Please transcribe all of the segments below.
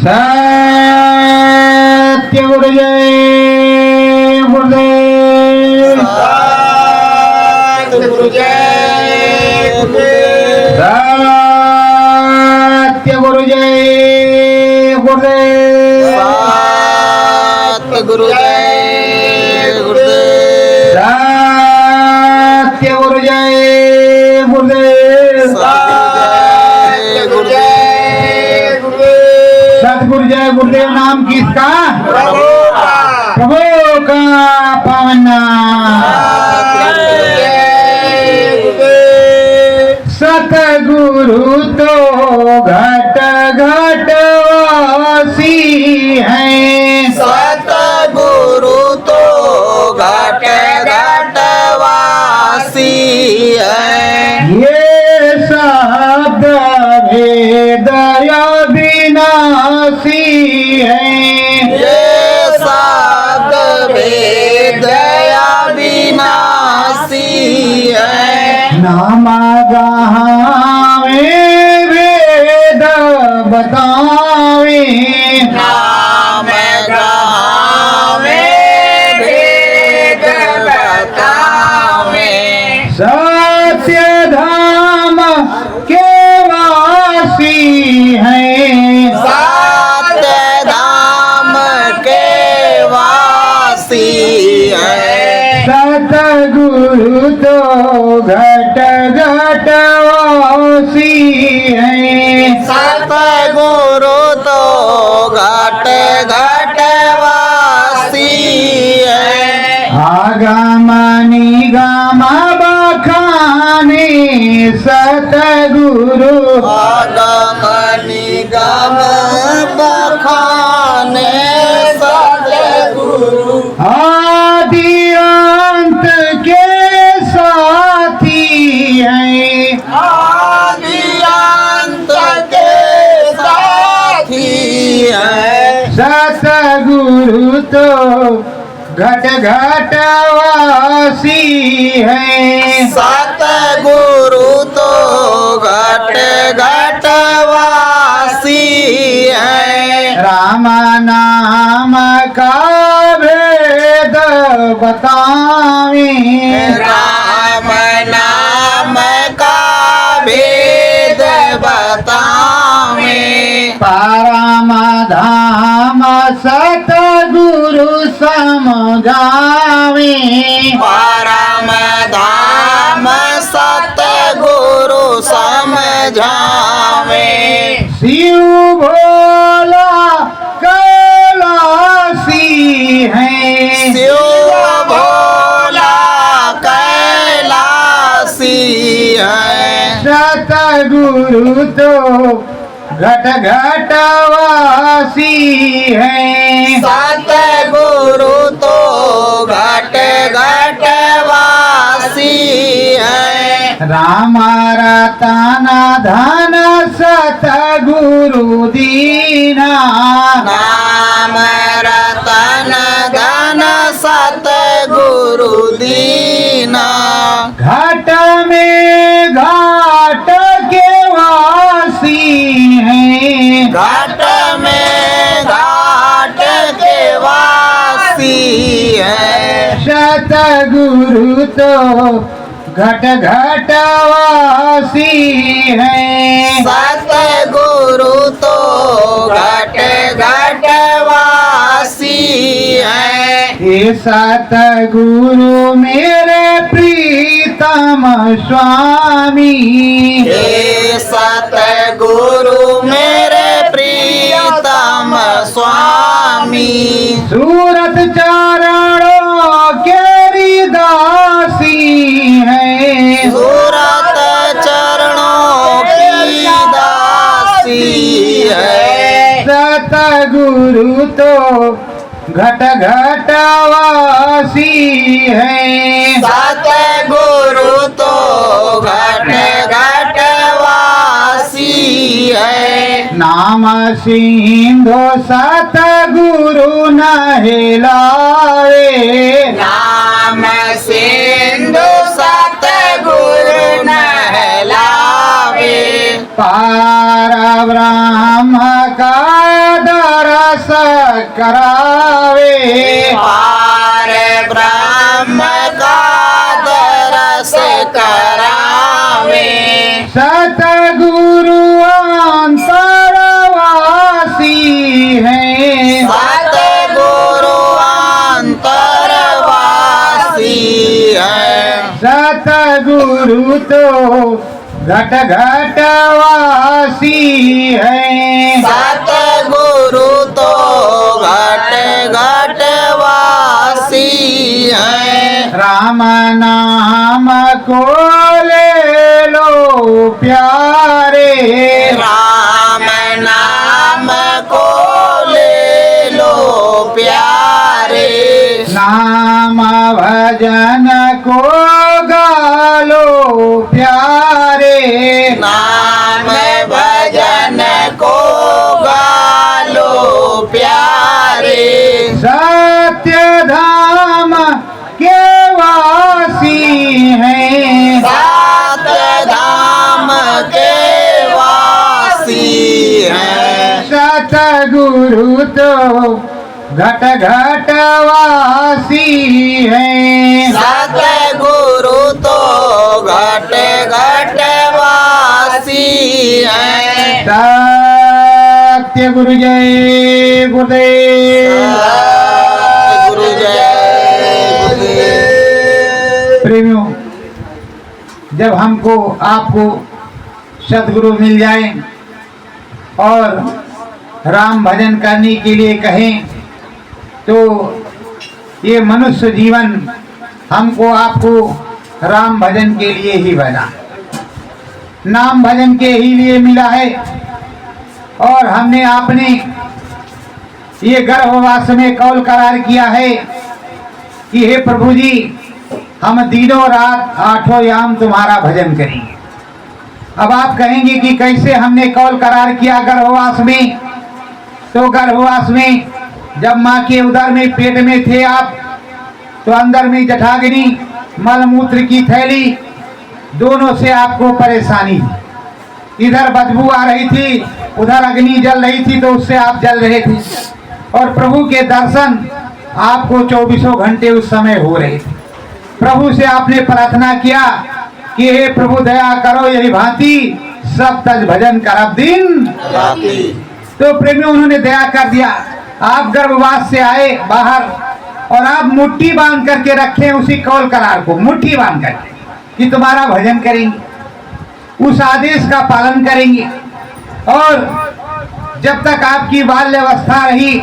सत्य गुरु जय गुरुदेव। सत्य गुरु जय गुरुदेव। सत्य गुरु जय गुरुदेव। सत्य गुरु जय गुरुदेव। सत्य गुरु जय गुरुदेव। सत्य गुरु जय गुरुदेव। सतगुरु जय गुरुदेव नाम किसका? प्रभु का। प्रभु का पावन नाम। सतगुरु तो घट घट वासी हैं। सतगुरु तो घट घट वासी है। ये शब्द भेद अविनाशी हैं। ये शब्द भेद अविनाशी है। नाम गावे वेद बतावे। नाम गावे भेद बतावे। सत्य धाम के वासी हैं। सत्य धाम के वासी है। सतगुरु तो घट घट वासी हैं। सतगुरु तो घट घट वासी है। आगम निगम बखाने सतगुरु। आगम निगम बखाने सतगुरु। आदि अंत के साथी हैं। आदि अंत के साथी है। सतगुरु तो घट घट वासी हैं। सतगुरु तो घट घट वासी है। राम नाम का भेद बतावे। राम नाम का भेद बतावे। परम धाम सतगुरु समझावे। परम धाम सतगुरु समझावे। शिव भोला कैलासी हैं। शिव भोला कैलासी है। सतगुरु तो घट घट वासी हैं। सतगुरु तो घट घट वासी है। राम रतन धन सतगुरु दीना। नाम रतन धन सतगुरु दीना। घट में घाट के वासी हैं। घाट में घाट के वासी है। सतगुरु तो घट घट वासी हैं। सतगुरु तो घट घट वासी है। हे सतगुरु मेरे प्रीतम स्वामी। हे सतगुरु मेरे प्रीतम स्वामी। सूरत चरणों केरी दासी हैं। सूरत चरणों की दासी है। सतगुरु तो घट घट वासी हैं। सतगुरु तो घट घट वासी है। नाम सिंधु सतगुरु नहलावे। नाम सिंधु सतगुरु नहलावे। पार ब्रह्म का रस करावे। पार ब्रह्म का दरस करावे। सतगुरु अंतरवासी है। सतगुरु अंतरवासी है। सतगुरु तो घट घट वासी है। सतगुरु तो घट घट वासी है। राम नाम को ले लो प्यारे। राम नाम को ले लो प्यारे। नाम भजन को गालो प्यारे। नाम भजन को गालो प्यारे। सत्य धाम के वासी हैं। सात धाम के वासी हैं। सतगुरु तो घट घट वासी हैं। सतगुरु तो घट घट वासी हैं। सत्य गुरु जय गुरुदेव। गुरु जय गुरुदेव। प्रेमियों, जब हमको आपको सदगुरु मिल जाए और राम भजन करने के लिए कहें तो ये मनुष्य जीवन हमको आपको राम भजन के लिए ही बना, नाम भजन के ही लिए मिला है। और हमने आपने ये गर्भवास में कौल करार किया है कि हे प्रभु जी, हम दिनों रात आठों याम तुम्हारा भजन करेंगे। अब आप कहेंगे कि कैसे हमने कौल करार किया गर्भवास में? तो गर्भवास में जब माँ के उदर में पेट में थे आप, तो अंदर में जठाग्नि मलमूत्र की थैली दोनों से आपको परेशानी थी। इधर बदबू आ रही थी, उधर अग्नि जल रही थी, तो उससे आप जल रहे थे। और प्रभु के दर्शन आपको 24 घंटे उस समय हो रहे थे। प्रभु से आपने प्रार्थना किया कि हे प्रभु दया करो, यही भांति सब तज भजन करब दिन राती। तो प्रेमियों उन्होंने दया कर दिया। आप गर्भवास से आए बाहर और आप मुट्ठी बांध करके रखे उसी कौल करार को, मुट्ठी बांध करके कि तुम्हारा भजन करेंगे, उस आदेश का पालन करेंगे। और जब तक आपकी बाल्यावस्था रही,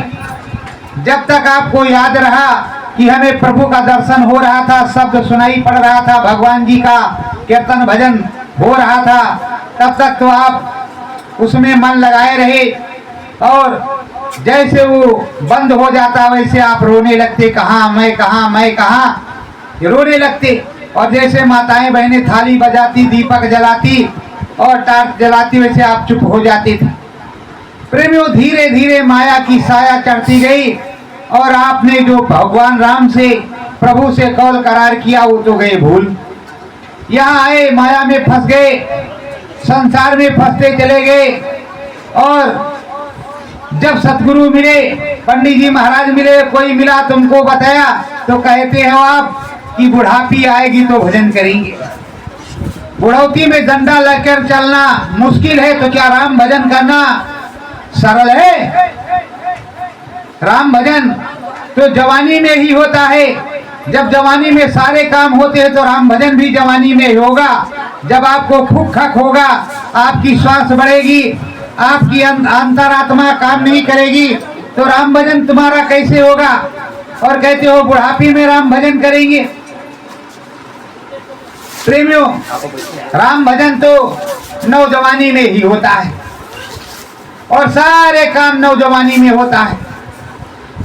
जब तक आपको याद रहा कि हमें प्रभु का दर्शन हो रहा था, शब्द सुनाई पड़ रहा था, भगवान जी का कीर्तन भजन हो रहा था, तब तक तो आप उसमें मन लगाए रहे। और जैसे वो बंद हो जाता वैसे आप रोने लगते, कहाँ मैं कहाँ मैं कहाँ, रोने लगते। और जैसे माताएं बहनें थाली बजाती, दीपक जलाती और टार्च जलाती, वैसे आप चुप हो जाते थे। प्रेमियों, धीरे धीरे माया की साया चढ़ती गई और आपने जो भगवान राम से प्रभु से कौल करार किया वो तो गए भूल। यहाँ आए माया में फंस गए, संसार में फंसते चले गए। और जब सतगुरु मिले, पंडित जी महाराज मिले, कोई मिला तुमको बताया, तो कहते हो आप कि बुढ़ापी आएगी तो भजन करेंगे। बुढ़ौती में डंडा लेकर चलना मुश्किल है, तो क्या राम भजन करना सरल है? राम भजन तो जवानी में ही होता है। जब जवानी में सारे काम होते हैं तो राम भजन भी जवानी में होगा। जब आपको फूक खक होगा, आपकी श्वास बढ़ेगी, आपकी अंतरात्मा काम नहीं करेगी, तो राम भजन तुम्हारा कैसे होगा? और कहते हो बुढ़ापी में राम भजन करेंगे। प्रेमियों, राम भजन तो नौजवानी में ही होता है और सारे काम नौजवानी में होता है।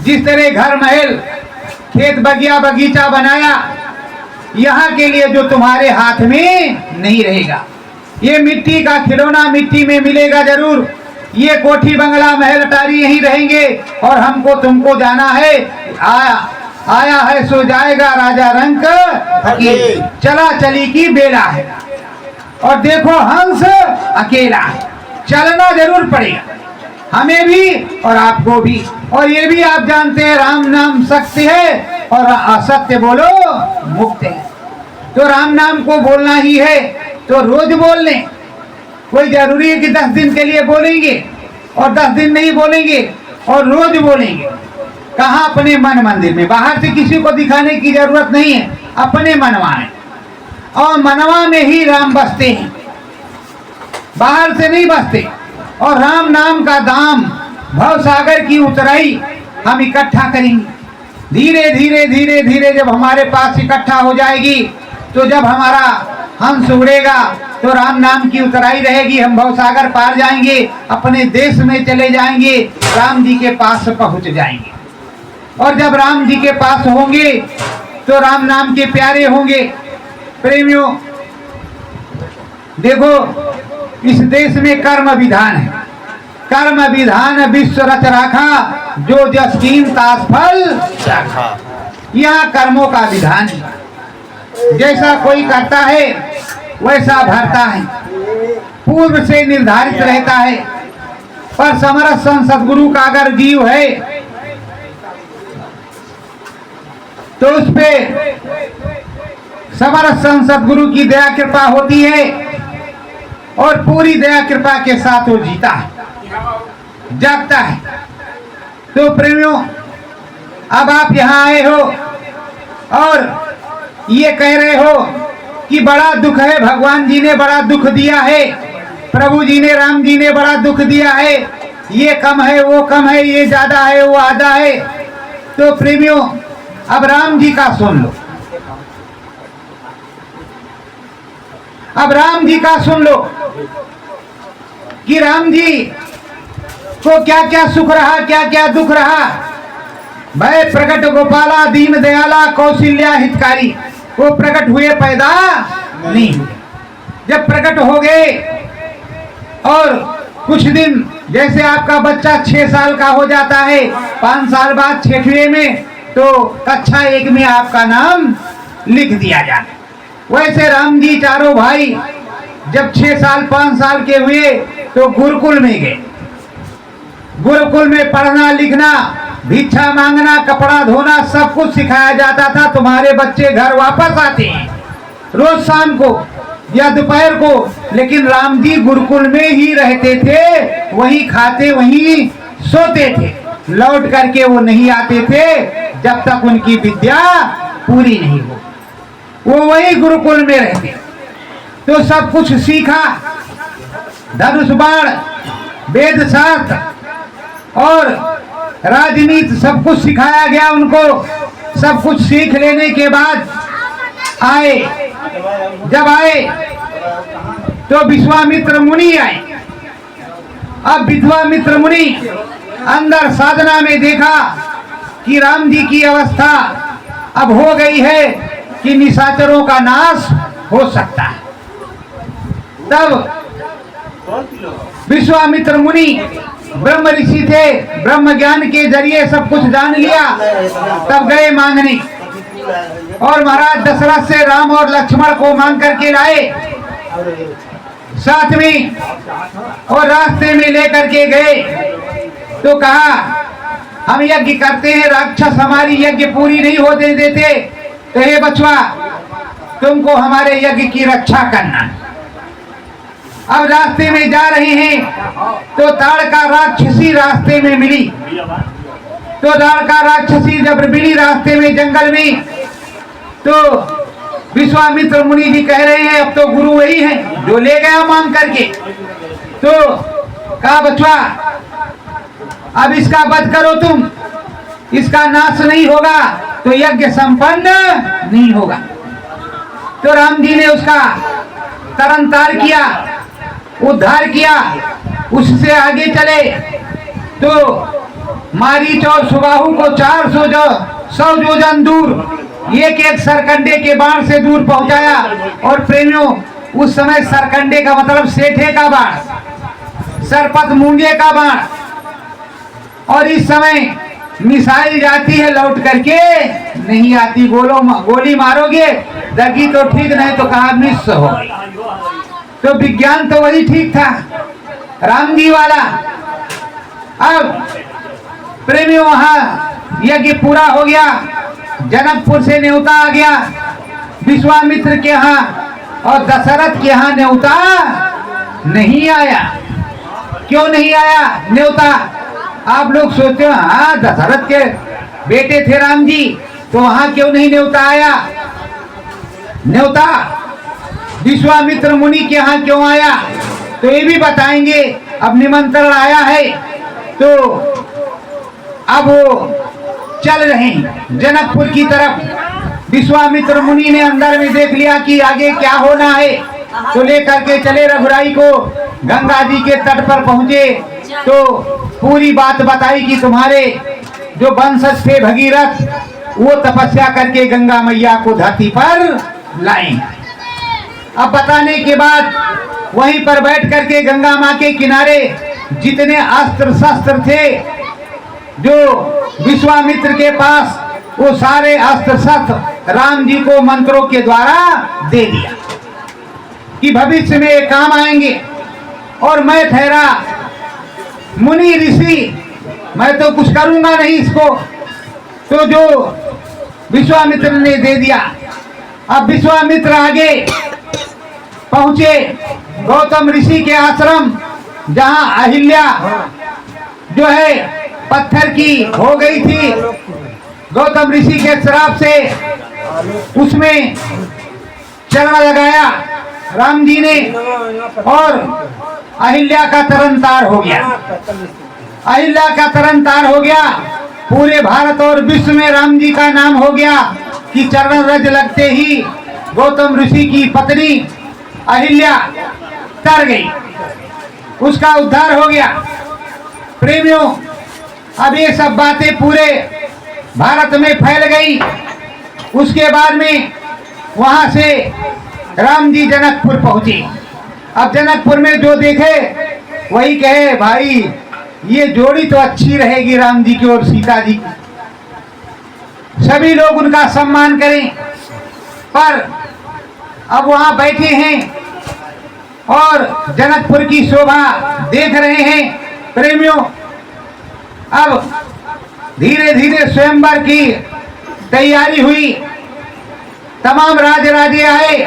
जिस तरह घर महल, खेत बगिया बगीचा बनाया, यहाँ के लिए जो तुम्हारे हाथ में नहीं रहेगा। ये मिट्टी का खिलौना मिट्टी में मिलेगा जरूर। ये कोठी बंगला महल अटारी यहीं रहेंगे और हमको तुमको जाना है। आया है सो जाएगा राजा रंक फकीर, चला चली की बेला है। और देखो हंस अकेला है, चलना जरूर पड़ेगा। हमें भी और आपको भी। और ये भी आप जानते हैं राम नाम सत्य है और असत्य बोलो मुक्त है। तो राम नाम को बोलना ही है तो रोज बोल लें। कोई जरूरी है कि 10 दिन के लिए बोलेंगे और 10 दिन नहीं बोलेंगे और रोज बोलेंगे। कहाँ? अपने मन मंदिर में। बाहर से किसी को दिखाने की जरूरत नहीं है, अपने मनवा में। और मनवा में ही राम बसते हैं, बाहर से नहीं बसते। और राम नाम का दाम भव सागर की उतराई हम इकट्ठा करेंगे। धीरे धीरे धीरे धीरे जब हमारे पास इकट्ठा हो जाएगी तो जब हमारा हंस उड़ेगा तो राम नाम की उतराई रहेगी। हम भव सागर पार जाएंगे, अपने देश में चले जाएंगे, राम जी के पास पहुंच जाएंगे। और जब राम जी के पास होंगे तो राम नाम के प्यारे होंगे। प्रेमियों देखो, इस देश में कर्म विधान है। कर्म विधान विश्व रच राखा, जो जस कीन तास फल चाखा। यहाँ कर्मों का विधान है। जैसा कोई करता है वैसा भरता है, पूर्व से निर्धारित रहता है। पर समरस संत सदगुरु का अगर जीव है तो उस पे समरस संत सदगुरु की दया कृपा होती है और पूरी दया कृपा के साथ वो जीता है, जागता है। तो प्रेमियों, अब आप यहाँ आए हो और ये कह रहे हो कि बड़ा दुख है, भगवान जी ने बड़ा दुख दिया है, प्रभु जी ने, राम जी ने बड़ा दुख दिया है, ये कम है, वो कम है, ये ज्यादा है, वो आधा है। तो प्रेमियों, अब राम जी का सुन लो। अब राम जी का सुन लो कि राम जी को क्या क्या सुख रहा, क्या क्या दुख रहा। भय प्रकट गोपाला दीन दयाला कौशल्या हितकारी। वो प्रकट हुए पैदा नहीं हुए। जब प्रकट हो गए और कुछ दिन, जैसे आपका बच्चा 6 साल का हो जाता है, 5 साल बाद 6वें में तो कक्षा 1 में आपका नाम लिख दिया जाता। वैसे राम जी चारों भाई जब 6 साल 5 साल के हुए तो गुरुकुल में गए। गुरुकुल में पढ़ना लिखना, भिक्षा मांगना, कपड़ा धोना सब कुछ सिखाया जाता था। तुम्हारे बच्चे घर वापस आते हैं रोज शाम को या दोपहर को, लेकिन राम जी गुरुकुल में ही रहते थे, वहीं खाते वहीं सोते थे। लौट करके वो नहीं आते थे जब तक उनकी विद्या पूरी नहीं हो। वो वही गुरुकुल में रहते तो सब कुछ सीखा। धनुष बाण, वेद शास्त्र और राजनीति सब कुछ सिखाया गया उनको। सब कुछ सीख लेने के बाद आए, जब आए तो विश्वामित्र मुनि आए। अब विश्वामित्र मुनि अंदर साधना में देखा कि राम जी की अवस्था अब हो गई है कि निशाचरों का नाश हो सकता है। तब विश्वामित्र मुनि ब्रह्म ऋषि थे, ब्रह्म ज्ञान के जरिए सब कुछ जान लिया। तब गए मांगने और महाराज दशरथ से राम और लक्ष्मण को मांग करके लाए साथ में, और रास्ते में लेकर के गए तो कहा हम यज्ञ करते हैं, राक्षस हमारी यज्ञ पूरी नहीं होने देते, तो हे बचवा तुमको हमारे यज्ञ की रक्षा करना। अब रास्ते में जा रहे हैं तो ताड़का राक्षसी रास्ते में मिली। तो ताड़का राक्षसी जब मिली रास्ते में जंगल में, तो विश्वामित्र मुनि जी कह रहे हैं अब तो गुरु वही है जो ले गया मांग करके। तो कहा बचवा अब इसका वध करो तुम, इसका नाश नहीं होगा तो यज्ञ संपन्न नहीं होगा। तो राम जी ने उसका तरन तार किया, उद्धार किया। उससे आगे चले तो मारीच और सुबाहु को 400 योजन दूर एक सरकंडे के बाण से दूर पहुंचाया। और प्रेमियों उस समय सरकंडे का मतलब सेठे का बाण, सरपत मूंगे का बाण। और इस समय मिसाइल जाती है लौट करके नहीं आती। गोली मारोगे दगी तो ठीक, नहीं तो कहा मिस हो। तो विज्ञान तो वही ठीक था राम जी वाला। अब प्रेमियों वहां यज्ञ पूरा हो गया, जनकपुर से न्योता आ गया विश्वामित्र के यहाँ, और दशरथ के यहाँ न्योता नहीं आया। क्यों नहीं आया न्योता? आप लोग सोचते हो हाँ दशरथ के बेटे थे राम जी, तो वहां क्यों नहीं न्योता आया? न्योता विश्वामित्र मुनि के यहाँ क्यों आया, तो ये भी बताएंगे। अब निमंत्रण आया है तो अब वो चल रहे हैं जनकपुर की तरफ। विश्वामित्र मुनि ने अंदर में देख लिया कि आगे क्या होना है, तो लेकर के चले रघुराई को। गंगा जी के तट पर पहुंचे तो पूरी बात बताई कि तुम्हारे जो वंशज थे भगीरथ, वो तपस्या करके गंगा मैया को धरती पर लाएं। अब बताने के बाद वहीं पर बैठ करके गंगा माँ के किनारे जितने अस्त्र शस्त्र थे जो विश्वामित्र के पास, वो सारे अस्त्र शस्त्र राम जी को मंत्रों के द्वारा दे दिया कि भविष्य में ये काम आएंगे। और मैं ठहरा मुनि ऋषि, मैं तो कुछ करूंगा नहीं इसको, तो जो विश्वामित्र ने दे दिया। अब विश्वामित्र आगे पहुंचे गौतम ऋषि के आश्रम, जहां अहिल्या जो है पत्थर की हो गई थी गौतम ऋषि के श्राप से, उसमें चरण लगाया राम जी ने, और अहिल्या का तरन तार हो गया। अहिल्या का तरन तार हो गया। पूरे भारत और विश्व में राम जी का नाम हो गया कि चरण रज लगते ही गौतम ऋषि की पत्नी अहिल्या तर गई, उसका उद्धार हो गया। प्रेमियों, अब ये सब बातें पूरे भारत में फैल गई। उसके बाद में वहां से राम जी जनकपुर पहुंचे। अब जनकपुर में जो देखे वही कहे भाई ये जोड़ी तो अच्छी रहेगी राम जी की और सीता जी की, सभी लोग उनका सम्मान करें। पर अब वहां बैठे हैं और जनकपुर की शोभा देख रहे हैं। प्रेमियों, अब धीरे धीरे स्वयंवर की तैयारी हुई। तमाम राज राजे आए,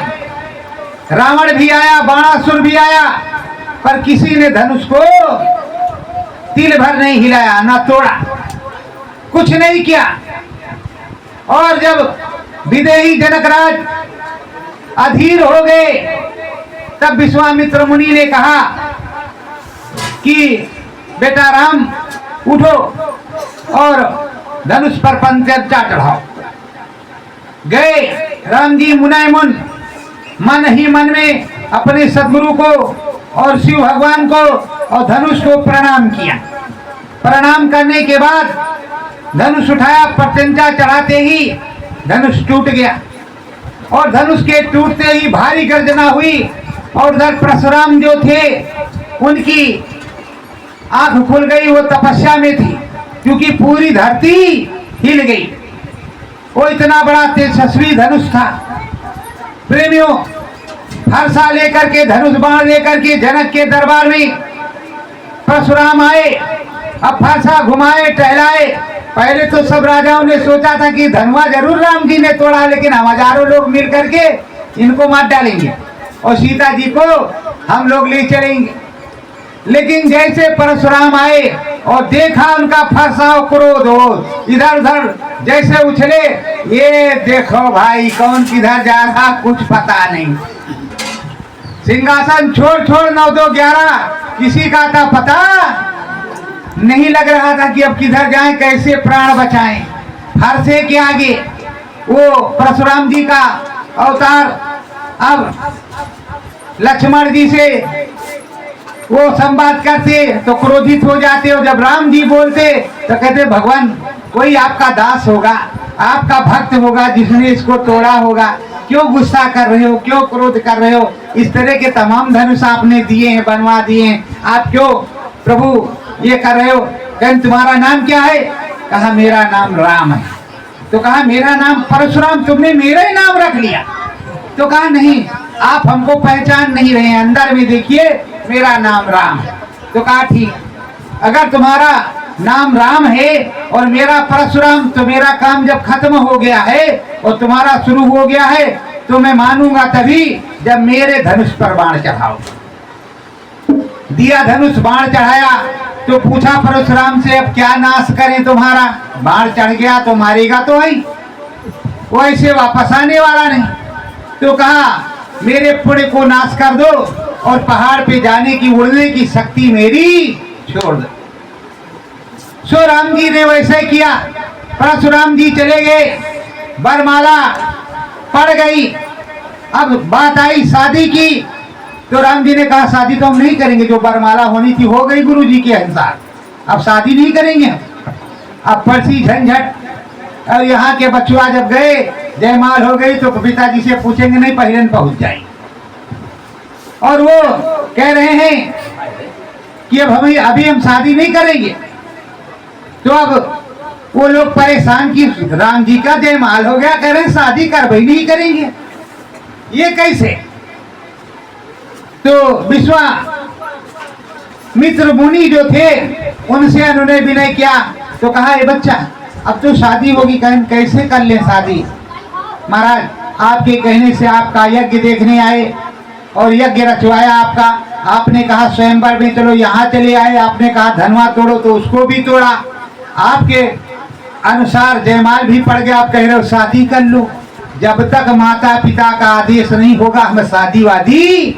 रावण भी आया, बाणासुर भी आया, पर किसी ने धनुष को तिल भर नहीं हिलाया, ना तोड़ा, कुछ नहीं किया। और जब विदेही जनकराज अधीर हो गए, तब विश्वामित्र मुनि ने कहा कि बेटा राम उठो और धनुष पर पंचर्चा चढ़ाओ। गए राम जी मुनायमुन, मन ही मन में अपने सदगुरु को और शिव भगवान को और धनुष को प्रणाम किया। प्रणाम करने के बाद धनुष उठाया, प्रत्यंचा चढ़ाते ही धनुष टूट गया, और धनुष के टूटते ही भारी गर्जना हुई। और उधर परशुराम जो थे उनकी आंख खुल गई, वो तपस्या में थी क्योंकि पूरी धरती हिल गई। वो इतना बड़ा तेजस्वी धनुष था। प्रेमियों, फरसा लेकर के, धनुष बाण लेकर के जनक के दरबार में परशुराम आए। अब फरसा घुमाए, टहलाए। पहले तो सब राजाओं ने सोचा था कि धनुआ जरूर राम जी ने तोड़ा, लेकिन हम हजारों लोग मिल करके इनको मार डालेंगे और सीता जी को हम लोग ले चलेंगे। लेकिन जैसे परशुराम आए और देखा उनका फरसा और क्रोध हो, इधर उधर जैसे उछले, ये देखो भाई कौन किधर जा रहा कुछ पता नहीं। सिंहासन छोड़ छोड़ 9 2 11 किसी का था पता नहीं लग रहा था कि अब किधर जाएं, कैसे प्राण बचाएं। फरसे के आगे वो परशुराम जी का अवतार। अब लक्ष्मण जी से वो संवाद करते तो क्रोधित हो जाते, और जब राम जी बोलते तो कहते भगवान कोई आपका दास होगा, आपका भक्त होगा जिसने इसको तोड़ा होगा, क्यों गुस्सा कर रहे हो, क्यों क्रोध कर रहे हो, इस तरह के तमाम धनुष आपने दिए हैं, बनवा दिए हैं, आप क्यों प्रभु ये कर रहे हो। कहते तुम्हारा नाम क्या है? कहा मेरा नाम राम है। तो कहा मेरा नाम परशुराम, तुमने मेरा ही नाम रख लिया। तो कहा नहीं, आप हमको पहचान नहीं रहे हैं, अंदर में देखिए मेरा नाम राम है। तो कहा ठीक। अगर तुम्हारा नाम राम है और मेरा परशुराम, तो मेरा काम जब खत्म हो गया है और तुम्हारा शुरू हो गया है तो मैं मानूंगा तभी जब मेरे धनुष पर बाण चढ़ाओ। दिया धनुष, बाण चढ़ाया तो पूछा परशुराम से अब क्या नाश करें तुम्हारा? बाण चढ़ गया तो मारेगा तो ही, वो ऐसे वापस आने वाला नहीं। तो कहा मेरे पुण्य को नाश कर दो और पहाड़ पे जाने की, उड़ने की शक्ति मेरी छोड़ दो। सो राम जी ने वैसे किया। परशुराम जी चले गए, वरमाला पड़ गई। अब बात आई शादी की, तो राम जी ने कहा शादी तो हम नहीं करेंगे, जो वरमाला होनी थी हो गई गुरु जी के अनुसार, अब शादी नहीं करेंगे। अब परसी झंझट। और यहाँ के बचुआ जब गए, जयमाल हो गई तो पिताजी से पूछेंगे नहीं, पहले पहुंच जाएंगे। और वो कह रहे हैं कि अब हमें अभी हम शादी नहीं करेंगे। तो अब वो लोग परेशान कि राम जी का जयमाल हो गया, कह रहे हैं शादी कर भाई नहीं करेंगे, ये कैसे? तो विश्वामित्र मुनि जो थे उनसे उन्होंने विनय किया, तो कहा ये बच्चा अब तो शादी होगी, कैसे कर ले शादी? महाराज आपके कहने से आपका यज्ञ देखने आए और यज्ञ रचवाया आपका। आपने कहा स्वयंवर में चलो, यहाँ चले आए। आपने कहा धनवा तोड़ो तो उसको भी तोड़ा। आपके अनुसार जयमाल भी पड़ गया, आप कह रहे हो शादी कर लो। जब तक माता पिता का आदेश नहीं होगा हम शादी वादी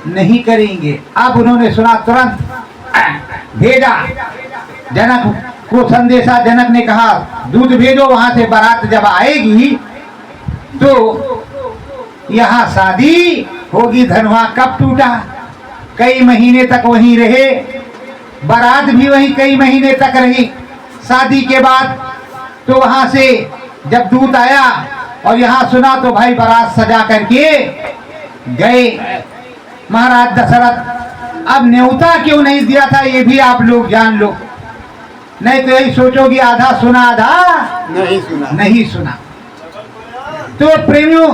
नहीं करेंगे। अब उन्होंने सुना, तुरंत भेजा जनक को संदेशा। जनक ने कहा दूध भेजो, वहां से बारात जब आएगी तो यहाँ शादी होगी। धनवा कब टूटा, कई महीने तक वहीं रहे, बारात भी वहीं कई महीने तक रही। शादी के बाद तो वहां से जब दूत आया और यहाँ सुना तो भाई बारात सजा करके गए। महाराज दशरथ अब न्योता क्यों नहीं दिया था ये भी आप लोग जान लो, नहीं तो यही सोचोगे आधा सुना आधा नहीं सुना। तो प्रेमियों,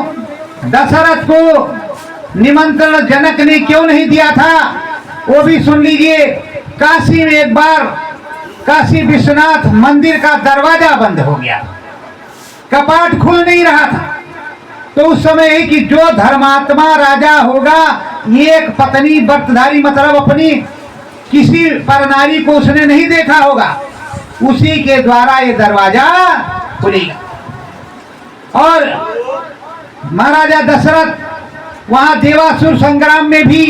दशरथ को निमंत्रण जनक ने क्यों नहीं दिया था वो भी सुन लीजिए। काशी में एक बार काशी विश्वनाथ मंदिर का दरवाजा बंद हो गया, कपाट खुल नहीं रहा था। तो उस समय है कि जो धर्मात्मा राजा होगा, एक पत्नी व्रतधारी, मतलब अपनी किसी परनारी को उसने नहीं देखा होगा, उसी के द्वारा ये दरवाजा खुलेगा। और महाराजा दशरथ वहां देवासुर संग्राम में भी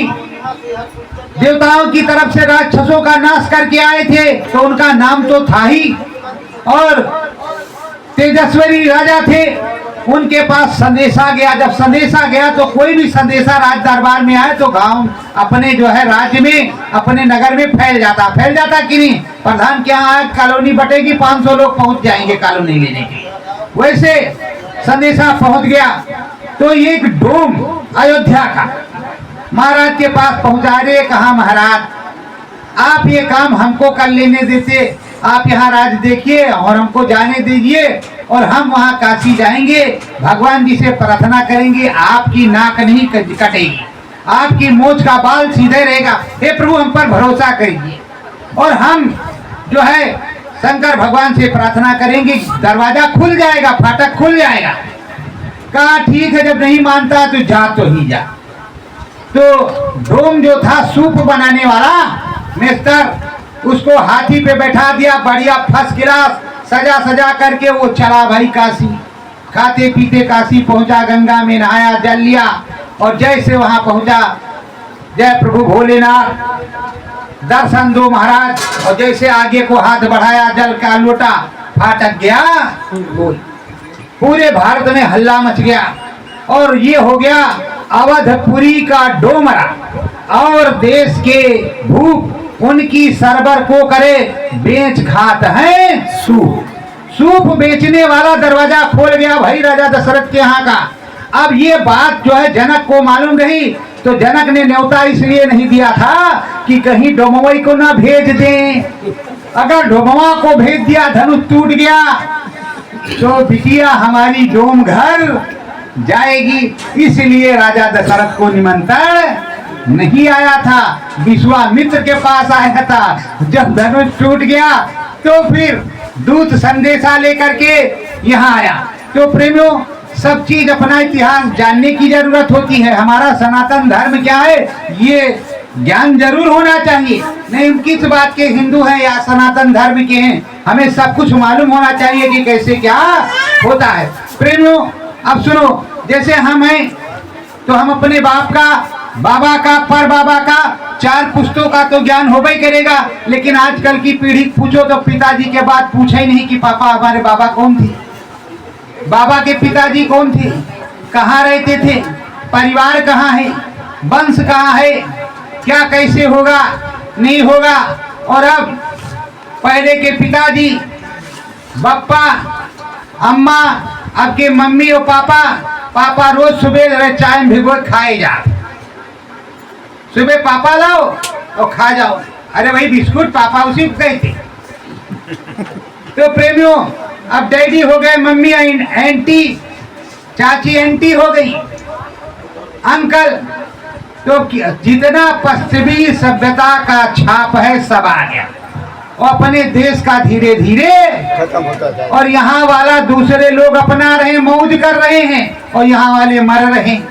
देवताओं की तरफ से राक्षसों का नाश करके आए थे, तो उनका नाम तो था ही। और तेजस्वी राजा थे, उनके पास संदेशा गया। जब संदेशा गया तो कोई भी संदेशा राज दरबार में आए तो गांव अपने जो है राज्य में, अपने नगर में फैल जाता कि नहीं। प्रधान के यहाँ कॉलोनी बटेगी, 500 लोग पहुंच जाएंगे कॉलोनी लेने के लिए। वैसे संदेशा पहुंच गया तो ये एक डोम अयोध्या का महाराज के पास पहुंचा रहे। कहा महाराज आप ये काम हमको कर लेने देते, आप यहाँ राज देखिए और हमको जाने दीजिए, और हम वहाँ काशी जाएंगे, भगवान जी से प्रार्थना करेंगे, आपकी नाक नहीं कटेगी, आपकी मोछ का बाल सीधे रहेगा। हे प्रभु हम पर भरोसा करिए, और हम जो है शंकर भगवान से प्रार्थना करेंगे, दरवाजा खुल जाएगा, फाटक खुल जाएगा। कहा ठीक है, जब नहीं मानता तो जा तो ही जा। तो डोम जो था सूप बनाने वाला मिस्टर, उसको हाथी पे बैठा दिया, बढ़िया फर्स्ट क्लास सजा करके वो चला भाई काशी। खाते पीते काशी पहुंचा, गंगा में नहाया, जल लिया, और जैसे वहां पहुंचा, जय प्रभु भोलेनाथ दर्शन दो महाराज, और जैसे आगे को हाथ बढ़ाया, जल का लोटा फाटक गया। पूरे भारत में हल्ला मच गया, और ये हो गया अवधपुरी का डोमरा, और देश के भूप उनकी सरबर को करे, बेच खात है सूप। सूप बेचने वाला दरवाजा खोल गया भाई राजा दशरथ के यहाँ का। अब ये बात जो है जनक को मालूम रही, तो जनक ने न्योता इसलिए नहीं दिया था कि कहीं डोमवई को ना भेज दें। अगर डोमवा को भेज दिया, धनुष टूट गया, तो बिटिया हमारी डोम घर जाएगी। इसलिए राजा दशरथ को निमंत्रण नहीं आया था, विश्वामित्र के पास आया था। जब धनुष टूट गया तो फिर दूत संदेशा लेकर के यहाँ आया। तो प्रेमियों, सब चीज अपना इतिहास जानने की जरूरत होती है। हमारा सनातन धर्म क्या है ये ज्ञान जरूर होना चाहिए। नहीं हम किस बात के हिंदू हैं या सनातन धर्म के हैं, हमें सब कुछ मालूम होना चाहिए कि कैसे क्या होता है। प्रेमियों, अब सुनो, जैसे हम हैं तो हम अपने बाप का, बाबा का, पर बाबा का, 4 पुश्तों का तो ज्ञान होगा ही करेगा। लेकिन आजकल की पीढ़ी पूछो तो पिताजी के बाद पूछा ही नहीं कि पापा हमारे बाबा कौन थे, बाबा के पिताजी कौन थे, कहाँ रहते थे, परिवार कहाँ है, वंश कहाँ है, क्या कैसे होगा नहीं होगा। और अब पहले के पिताजी, बप्पा, अम्मा, अब के मम्मी और पापा, पापा रोज सुबह चाय में भिगो खाए जा, सुबह पापा लाओ और खा जाओ। अरे भाई बिस्कुट पापा उसी को कहते। तो प्रेमियों, अब डैडी हो गए, मम्मी एंटी, चाची एंटी हो गई, अंकल। तो जितना पश्चिमी सभ्यता का छाप है सब आ गया और अपने देश का धीरे धीरे खत्म होता जाए। और यहाँ वाला दूसरे लोग अपना रहे, मौज कर रहे हैं और यहाँ वाले मर रहे हैं।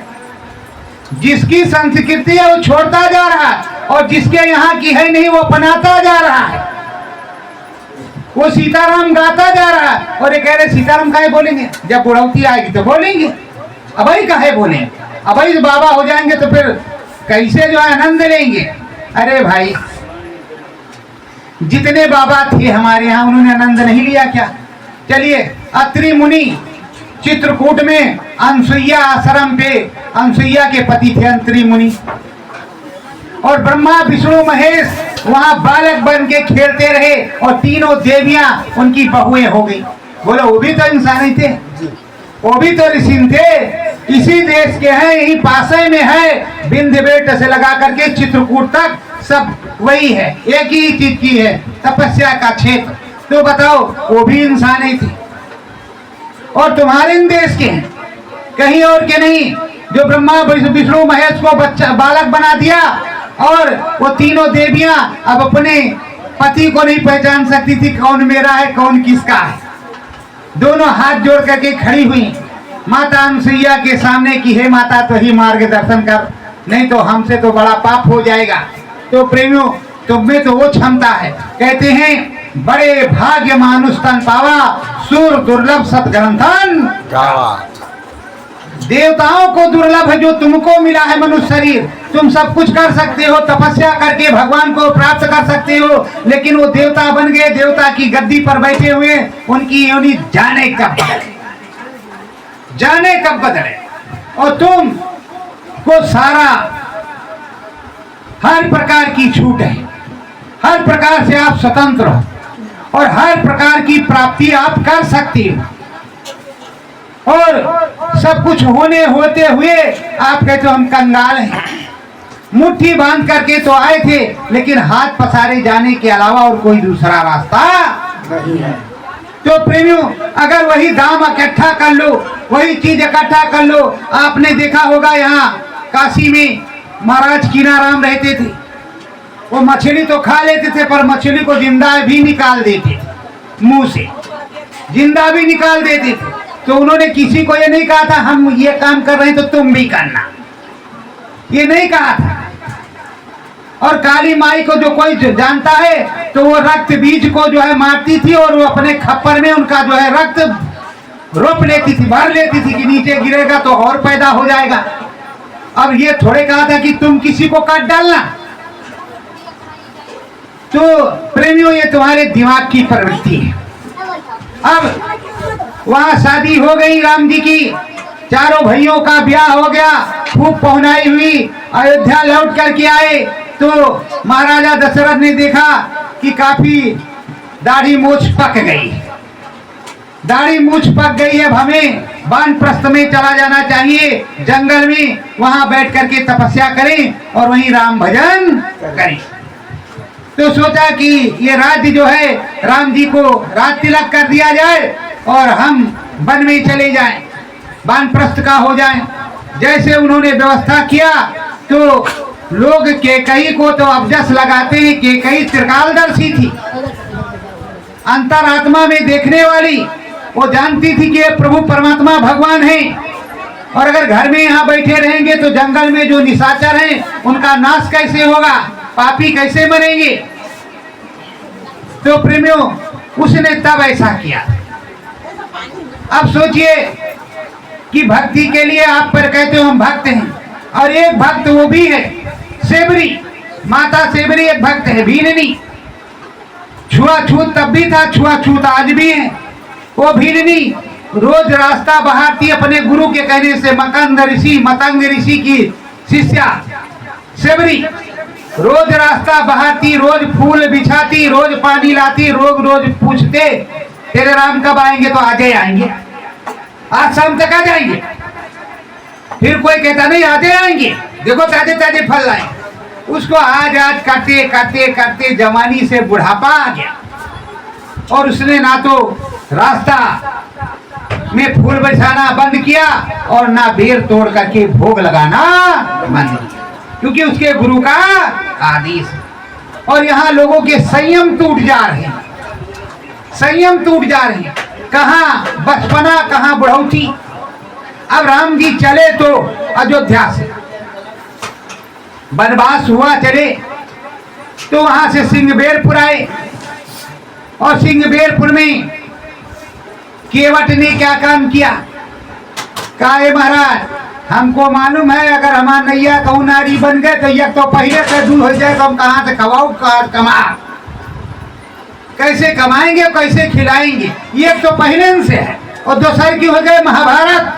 जिसकी संस्कृति है वो छोड़ता जा रहा है और जिसके यहाँ की है नहीं वो अपनाता जा रहा है। वो सीताराम गाता जा रहा है और ये कह रहे सीताराम काहे बोलेंगे, जब बुढ़ौती आएगी तो बोलेंगे, अभी काहे बोलेंगे, अभी बाबा हो जाएंगे तो फिर कैसे जो है आनंद लेंगे। अरे भाई, जितने बाबा थे हमारे यहाँ उन्होंने आनंद नहीं लिया क्या? चलिए, अत्रि मुनि चित्रकूट में अनसुईया आश्रम पे, अनसुईया के पति थे अत्रि मुनि, और ब्रह्मा विष्णु महेश वहां बालक बन के खेलते रहे और तीनों देवियां उनकी बहुएं हो गई। बोलो वो भी तो इंसान ही थे, वो भी तो ऋषि थे, इसी देश के हैं, यही पासे में है, बिंद बेट से लगा करके चित्रकूट तक सब वही है, एक ही चीज की है, तपस्या का क्षेत्र। तो बताओ वो भी इंसान ही थी और तुम्हारे देश के हैं, कहीं और के नहीं। जो ब्रह्मा विष्णु महेश को बच्चा बालक बना दिया और वो तीनों देवियां अब अपने पति को नहीं पहचान सकती थी, कौन मेरा है कौन किसका है। दोनों हाथ जोड़ करके खड़ी हुई माता अनसुईया के सामने की, हे माता तो ही मार्गदर्शन कर, नहीं तो हमसे तो बड़ा पाप हो जाएगा। तो प्रेमियों, तुम तो वो क्षमता है, कहते हैं बड़े भाग्य मानुष तन पावा, सुर दुर्लभ सतग्रंथन गावा। देवताओं को दुर्लभ है जो तुमको मिला है मनुष्य शरीर। तुम सब कुछ कर सकते हो, तपस्या करके भगवान को प्राप्त कर सकते हो, लेकिन वो देवता बन गए, देवता की गद्दी पर बैठे हुए, उनकी योनि जाने कब बदले। और तुम को सारा हर प्रकार की छूट है, हर प्रकार से आप स्वतंत्र हो और हर प्रकार की प्राप्ति आप कर सकते हो। और सब कुछ होते हुए आप कहते हो हम कंगाल हैं, मुट्ठी बांध करके तो आए थे, लेकिन हाथ पसारे जाने के अलावा और कोई दूसरा रास्ता नहीं है। तो प्रेमियों, अगर वही दाम इकट्ठा कर लो, वही चीज इकट्ठा कर लो। आपने देखा होगा यहाँ काशी में महाराज कीनाराम रहते थे, वो मछली तो खा लेते थे पर मछली को जिंदा भी निकाल देते, मुंह से जिंदा भी निकाल देते थे। तो उन्होंने किसी को ये नहीं कहा था हम ये काम कर रहे हैं तो तुम भी करना, ये नहीं कहा था। और काली माई को जो कोई जानता है तो वो रक्त बीज को जो है मारती थी और वो अपने खप्पर में उनका जो है रक्त रोप लेती थी, भर लेती थी कि नीचे गिरेगा तो और पैदा हो जाएगा। अब ये थोड़े कहा था कि तुम किसी को काट डालना। तो प्रेमियों, ये तुम्हारे दिमाग की प्रवृत्ति है। अब वहां शादी हो गई राम जी की, चारों भाइयों का ब्याह हो गया, खूब पहुनाई हुई, अयोध्या लौट करके आए तो महाराजा दशरथ ने देखा कि काफी दाढ़ी मूछ पक गई, दाढ़ी मूछ पक गई है, हमें वानप्रस्थ में चला जाना चाहिए, जंगल में वहां बैठ करके तपस्या करें और वहीं राम भजन करें। तो सोचा कि ये राज्य जो है राम जी को राज तिलक कर दिया जाए और हम वन में चले जाएं, वानप्रस्थ का हो जाएं। जैसे उन्होंने व्यवस्था किया तो लोग केकई को तो अबजस लगाते हैं, केकई त्रिकालदर्शी थी, अंतरात्मा में देखने वाली। वो जानती थी कि ये प्रभु परमात्मा भगवान है, और अगर घर में यहाँ बैठे रहेंगे तो जंगल में जो निशाचर हैं उनका नाश कैसे होगा, पापी कैसे मरेंगे। तो प्रेमियों, उसने तब ऐसा किया। अब सोचिए कि भक्ति के लिए आप पर कहते हो हम भक्त हैं, और एक भक्त वो भी है सेबरी, माता सेबरी एक भक्त है, भीलनी। छुआछूत तब भी था, छुआछूत आज भी है। वो भीलनी रोज रास्ता बहारती अपने गुरु के कहने से, मतंग ऋषि की शिष्या सेबरी रोज रास्ता बहारती, रोज फूल बिछाती, रोज पानी लाती, रोज पूछते तेरे राम कब आएंगे, तो आज ही आएंगे, आज शाम तक आ जाएंगे। फिर कोई कहता नहीं आज ही आएंगे, देखो ताजे ताजे फल लाए। उसको आज करते करते करते जवानी से बुढ़ापा आ गया, और उसने ना तो रास्ता में फूल बिछाना बंद किया और ना बेर तोड़ करके भोग लगाना बंद किया, क्योंकि उसके गुरु का आदेश। और यहाँ लोगों के संयम टूट जा रहे हैं, संयम टूट जा रहे हैं। कहाँ बचपना, कहाँ बुढ़ौती। अब राम जी चले तो अयोध्या से वनवास हुआ, चले तो वहां से सिंहबेरपुर आए, और सिंहबेरपुर में केवट ने क्या काम किया, कहा महाराज हमको मालूम है अगर हमारा नैया कहूँ नारी बन गए तो एक तो पहले से दूर हो जाए, तो हम कहाँ से खवाऊ कमा, कैसे कमाएंगे, कैसे खिलाएंगे। ये तो पहले से है, और दूसर की हो गए महाभारत।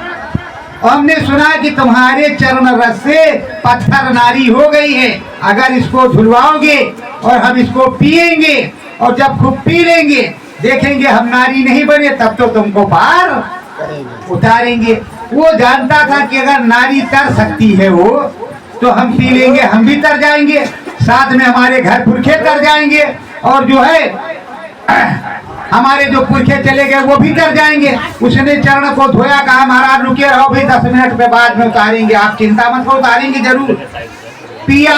और हमने सुना कि तुम्हारे चरण रस से पत्थर नारी हो गई है, अगर इसको झुलवाओगे और हम इसको पिएंगे, और जब खूब पी लेंगे देखेंगे हम नारी नहीं बने, तब तो तुमको पार उतारेंगे। वो जानता था कि अगर नारी तर सकती है वो, तो हम पी लेंगे, हम भी तर जाएंगे, साथ में हमारे घर पुरखे तर जाएंगे, और जो है हमारे जो पुरखे चले गए वो भी तर जाएंगे। उसने चरण को धोया, कहा महाराज रुके रहो भाई, 10 मिनट पे बाद में उतारेंगे, आप चिंता मत करो, उतारेंगे जरूर। पिया,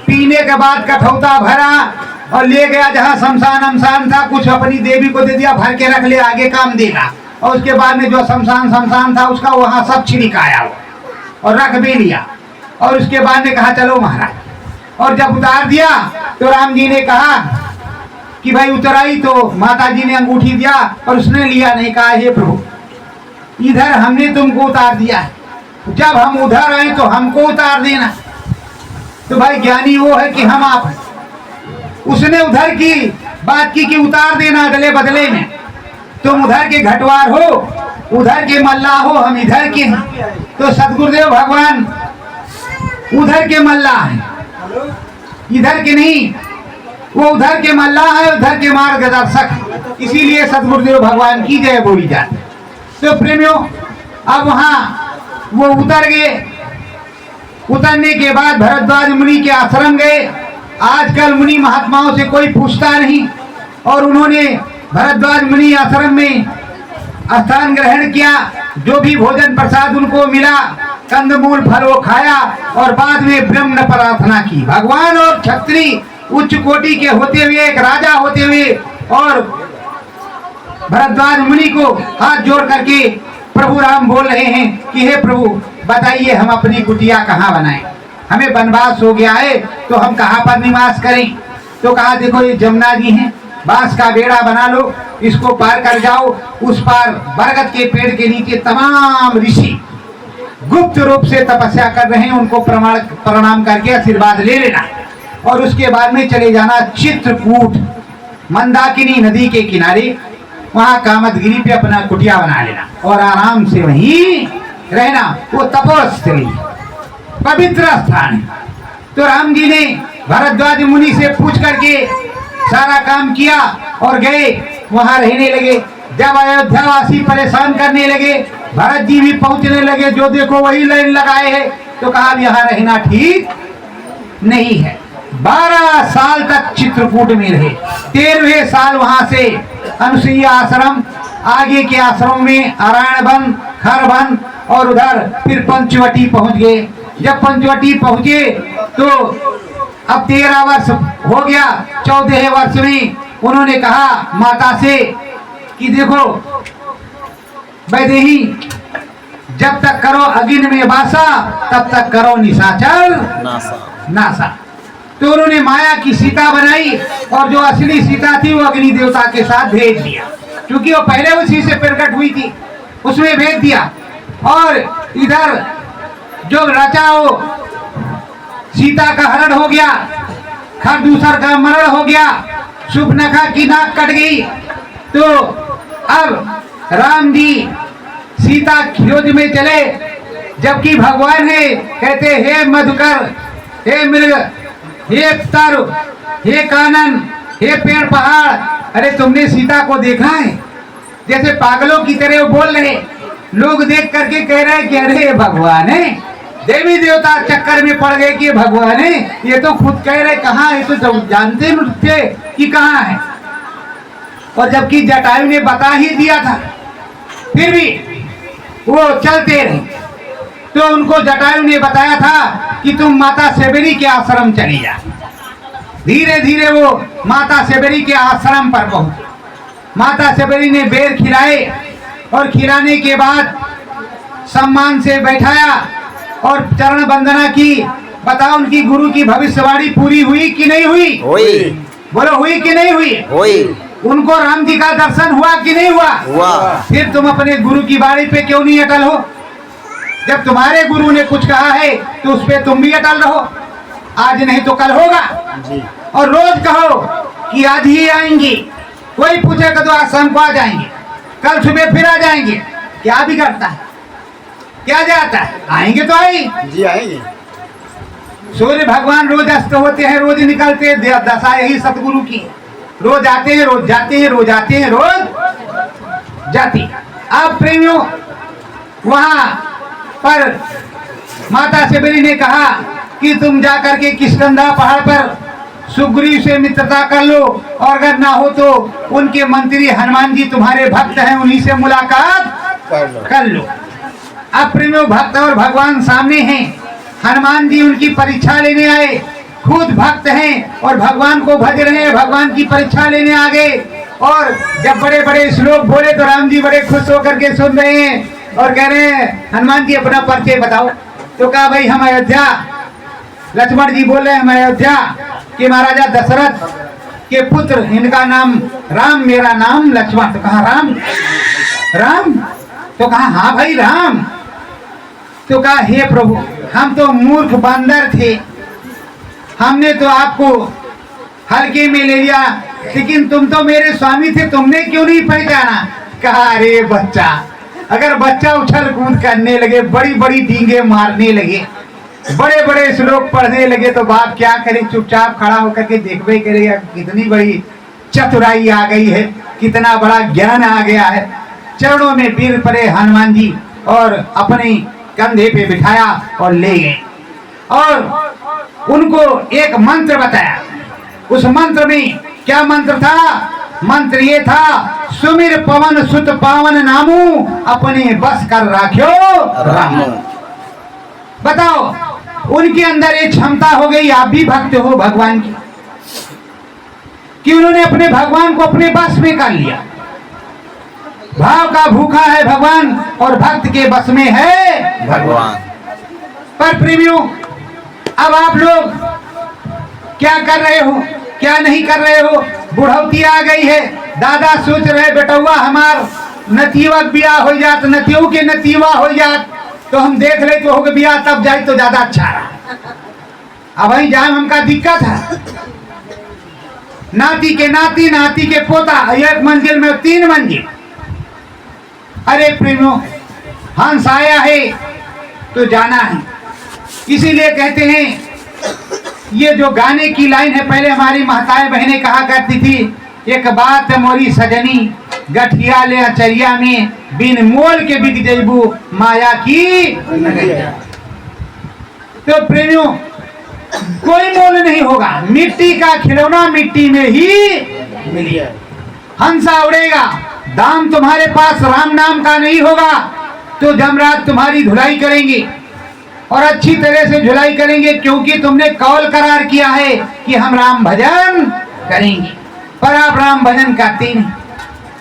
पीने के बाद कठौता भरा और ले गया जहाँ शमशान था, कुछ अपनी देवी को दे दिया, भर के रख ले, आगे काम देगा। और उसके बाद में जो शमशान था उसका वहाँ सब छिड़काया और रख भी लिया, और उसके बाद में कहा चलो महाराज। और जब उतार दिया तो राम जी ने कहा कि भाई उतराई, तो माता जी ने अंगूठी दिया और उसने लिया नहीं, कहा हे प्रभु इधर हमने तुमको उतार दिया है, जब हम उधर आए तो हमको उतार देना। तो भाई ज्ञानी वो है कि हम आप हैं। उसने उधर की बात की कि उतार देना अगले बदले में, तुम उधर के घटवार हो, उधर के मल्लाह हो, हम इधर के हैं। तो सदगुरुदेव भगवान उधर के मल्लाह हैं, इधर के नहीं, वो उधर के मल्लाह है, उधर के मार्गदर्शक, इसीलिए सदगुरुदेव भगवान की जय बोली जाती। तो प्रेमियों, अब वहां वो उतर गए। उतरने के बाद भरद्वाज मुनि के आश्रम गए। आजकल मुनि महात्माओं से कोई पूछता नहीं, और उन्होंने भरद्वाज मुनि आश्रम में स्थान ग्रहण किया। जो भी भोजन प्रसाद उनको मिला, कंदमूल फल वो खाया, और बाद में ब्रह्म प्रार्थना की। भगवान और क्षत्रिय उच्च कोटि के होते हुए, एक राजा होते हुए, और भरद्वाज मुनि को हाथ जोड़ करके प्रभु राम बोल रहे हैं कि हे प्रभु बताइए हम अपनी कुटिया कहाँ बनाएं, हमें वनवास हो गया है तो हम कहाँ पर निवास करें। तो कहा देखो ये जमुना जी हैं, बांस का बेड़ा बना लो, इसको पार कर जाओ, उस पार बरगद के पेड़ के नीचे तमाम ऋषि गुप्त रूप से तपस्या कर रहे हैं, उनको प्रणाम करके आशीर्वाद ले लेना, और उसके बाद में चले जाना चित्रकूट मंदाकिनी नदी के किनारे, वहां कामतगिरी पे अपना कुटिया बना लेना और आराम से वहीं रहना। वो तपोस्थली पवित्र स्थान है। तो राम जी ने भरद्वाज मुनि से पूछ करके सारा काम किया और गए, वहां रहने लगे। जब अयोध्यावासी परेशान करने लगे, भरत जी भी पहुंचने लगे, जो देखो वही लाइन लगाए है, तो कहा यहाँ रहना ठीक नहीं है। 12 साल तक चित्रकूट में रहे। 13वें साल वहां से अनुसुईया आश्रम, आगे के आश्रम में नारायण वन, खर वन, और उधर फिर पंचवटी पहुंच गए। जब पंचवटी पहुंचे तो अब 13 वर्ष हो गया। 14वें वर्ष में उन्होंने कहा माता से कि देखो वैदेही, जब तक करो अग्नि में वासा तब तक करो निशाचर नासा। तो उन्होंने माया की सीता बनाई और जो असली सीता थी वो अग्नि देवता के साथ भेज दिया, क्योंकि वो पहले उसी से प्रकट हुई थी, उसमें भेज दिया। और इधर जो रचाओ सीता का हरण हो गया, खरदूसर का मरण हो गया, शुभनखा की नाक कट गई। तो अब राम जी सीता खोज में चले, जबकि भगवान है कहते हे मधुकर, हे मृग, हे तरु, हे कानन, हे पेड़ पहाड़, अरे तुमने सीता को देखा है? जैसे पागलों की तरह वो बोल रहे, लोग देख करके कह रहे हैं कि अरे भगवान है, देवी देवता चक्कर में पड़ गए कि भगवान है, ये तो खुद कह रहे कहाँ है, तो जानते थे कि कहाँ है। और जबकि जटायु ने बता ही दिया था, फिर भी वो चलते रहे। तो उनको जटायु ने बताया था कि तुम माता सेबरी के आश्रम चली जा। धीरे धीरे वो माता सेबरी के आश्रम पर पहुंचे। माता सेबरी ने बेर खिलाए और खिलाने के बाद सम्मान से बैठाया और चरण वंदना की। बताओ उनकी गुरु की भविष्यवाणी पूरी हुई कि नहीं हुई? हुई। बोलो हुई कि नहीं हुई? हुई। उनको राम जी का दर्शन हुआ कि नहीं हुआ? हुआ। फिर तुम अपने गुरु की बाणी पे क्यों नहीं अटल हो? जब तुम्हारे गुरु ने कुछ कहा है तो उस पे तुम भी अटल रहो, आज नहीं तो कल होगा जी। और रोज कहो कि आज ही आएंगे, कोई पूछेगा तो आज शाम को आ जाएंगे, कल सुबह फिर आ जाएंगे। क्या बिगड़ता है, क्या जाता है? आएंगे तो आए जी, आएंगे। सूर्य भगवान रोज अस्त होते हैं, रोज निकलते हैं, दशा यही सतगुरु की, रोज आते हैं, रोज जाते हैं, रोज आते हैं, रोज जाती। अब प्रेमियों, वहां पर माता सेबरी ने कहा कि तुम जाकर के किष्किंधा पहाड़ पर सुग्रीव से मित्रता कर लो, और अगर ना हो तो उनके मंत्री हनुमान जी तुम्हारे भक्त हैं, उन्हीं से मुलाकात कर लो। अब प्रेमियों, भक्त और भगवान सामने हैं। हनुमान जी उनकी परीक्षा लेने आए, खुद भक्त हैं और भगवान को भज रहे हैं, भगवान की परीक्षा लेने आ गए। और जब बड़े बड़े श्लोक बोले तो राम जी बड़े खुश होकर के सुन रहे हैं और कह रहे हैं हनुमान जी अपना परिचय बताओ। तो कहा भाई हम अयोध्या, लक्ष्मण जी बोले हम अयोध्या के महाराजा दशरथ के पुत्र, इनका नाम राम, मेरा नाम लक्ष्मण। तो कहा राम? राम? तो कहा हाँ भाई राम। तो कहा हे प्रभु, हम तो मूर्ख बंदर थे, हमने तो आपको हल्के में ले लिया, लेकिन तुम तो मेरे स्वामी थे, तुमने क्यों नहीं पहचाना? कहा अरे बच्चा, अगर बच्चा उछल कूद करने लगे, बड़ी बड़ी डींगे मारने लगे, बड़े बड़े श्लोक पढ़ने लगे, तो बाप क्या करे, चुपचाप खड़ा होकर के देखबे करेगा कितनी बड़ी चतुराई आ गई है, कितना बड़ा ज्ञान आ गया है। चरणों में गिर पड़े हनुमान जी और अपने कंधे पे बिठाया और ले गए और उनको एक मंत्र बताया। उस मंत्र में क्या मंत्र था? मंत्र ये था, सुमिर पवन सुत पावन नामू, अपने बस कर राख्यो राम। बताओ, उनके अंदर ये क्षमता हो गई, आप भी भक्त हो भगवान की, कि उन्होंने अपने भगवान को अपने बस में कर लिया। भाव का भूखा है भगवान और भक्त के बस में है भगवान। पर प्रेमियों, अब आप लोग क्या कर रहे हो, क्या नहीं कर रहे हो? बुढ़ौती आ गई है, दादा सोच रहे बेटुआ हमार नतीवा बिया हो जात, नतियों के नतीवा हो जात, तो हम देख ले तो होगा बिया, तब जाए तो ज्यादा अच्छा रहा। अब वही जाए हमका दिक्कत है, नाती के नाती, नाती के पोता, एक मंजिल में 3 मंजिल। अरे प्रेमियों, हंस आया है तो जाना है, इसीलिए कहते हैं ये जो गाने की लाइन है, पहले हमारी महताएं बहनें कहा करती थी, एक बात मोरी सजनी गठिया ले अचरिया में, बिन मोल के बिक जैबू माया की। तो प्रेमियों, कोई मोल नहीं होगा, मिट्टी का खिलौना मिट्टी में ही मिलिए। हंसा उड़ेगा, दाम तुम्हारे पास राम नाम का नहीं होगा तो जमरात तुम्हारी धुलाई करेंगे। और अच्छी तरह से झुलाई करेंगे, क्योंकि तुमने कौल करार किया है कि हम राम भजन करेंगे। पर आप राम भजन करते नहीं,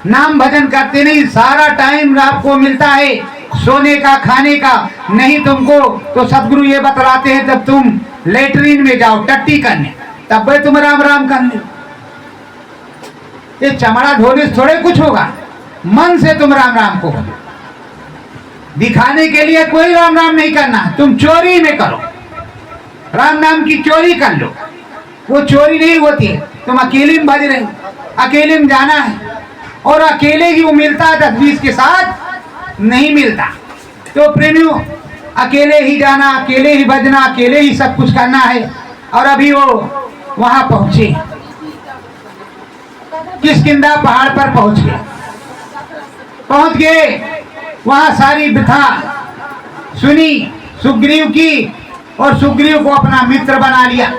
नाम भजन करते नहीं। सारा टाइम आपको मिलता है सोने का, खाने का नहीं तुमको। तो सदगुरु ये बतलाते हैं, जब तुम लेटरिन में जाओ टट्टी करने, तब भी तुम राम राम करने। ये चमड़ा धोने से थोड़े कुछ होगा, मन से तुम राम राम को बोलो। दिखाने के लिए कोई राम राम नहीं करना, तुम चोरी में करो, राम नाम की चोरी कर लो, वो चोरी नहीं होती है। तुम अकेले में भज रहे हो, अकेले में जाना है, और अकेले ही वो मिलता है, 10-20 के साथ नहीं मिलता। तो प्रेमियों, अकेले ही जाना, अकेले ही भजना, अकेले ही सब कुछ करना है। और अभी वो वहां पहुंचे, किष्किंधा पहाड़ पर पहुंच गए। वहां सारी व्यथा सुनी सुग्रीव की, और सुग्रीव को अपना मित्र बना लिया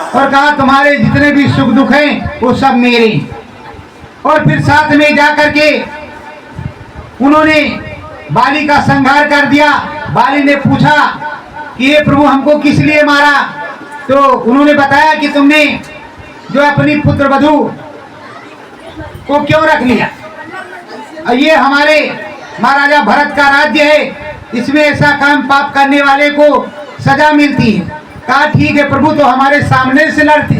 और कहा तुम्हारे जितने भी सुख दुख हैं वो सब मेरे। और फिर साथ में जाकर के उन्होंने बाली का संहार कर दिया। बाली ने पूछा कि ये प्रभु हमको किस लिए मारा? तो उन्होंने बताया कि तुमने जो अपनी पुत्र वधू को क्यों रख लिया, ये हमारे महाराजा भरत का राज्य है, इसमें ऐसा काम पाप करने वाले को सजा मिलती है। कहा ठीक है प्रभु, तो हमारे सामने से लड़ती,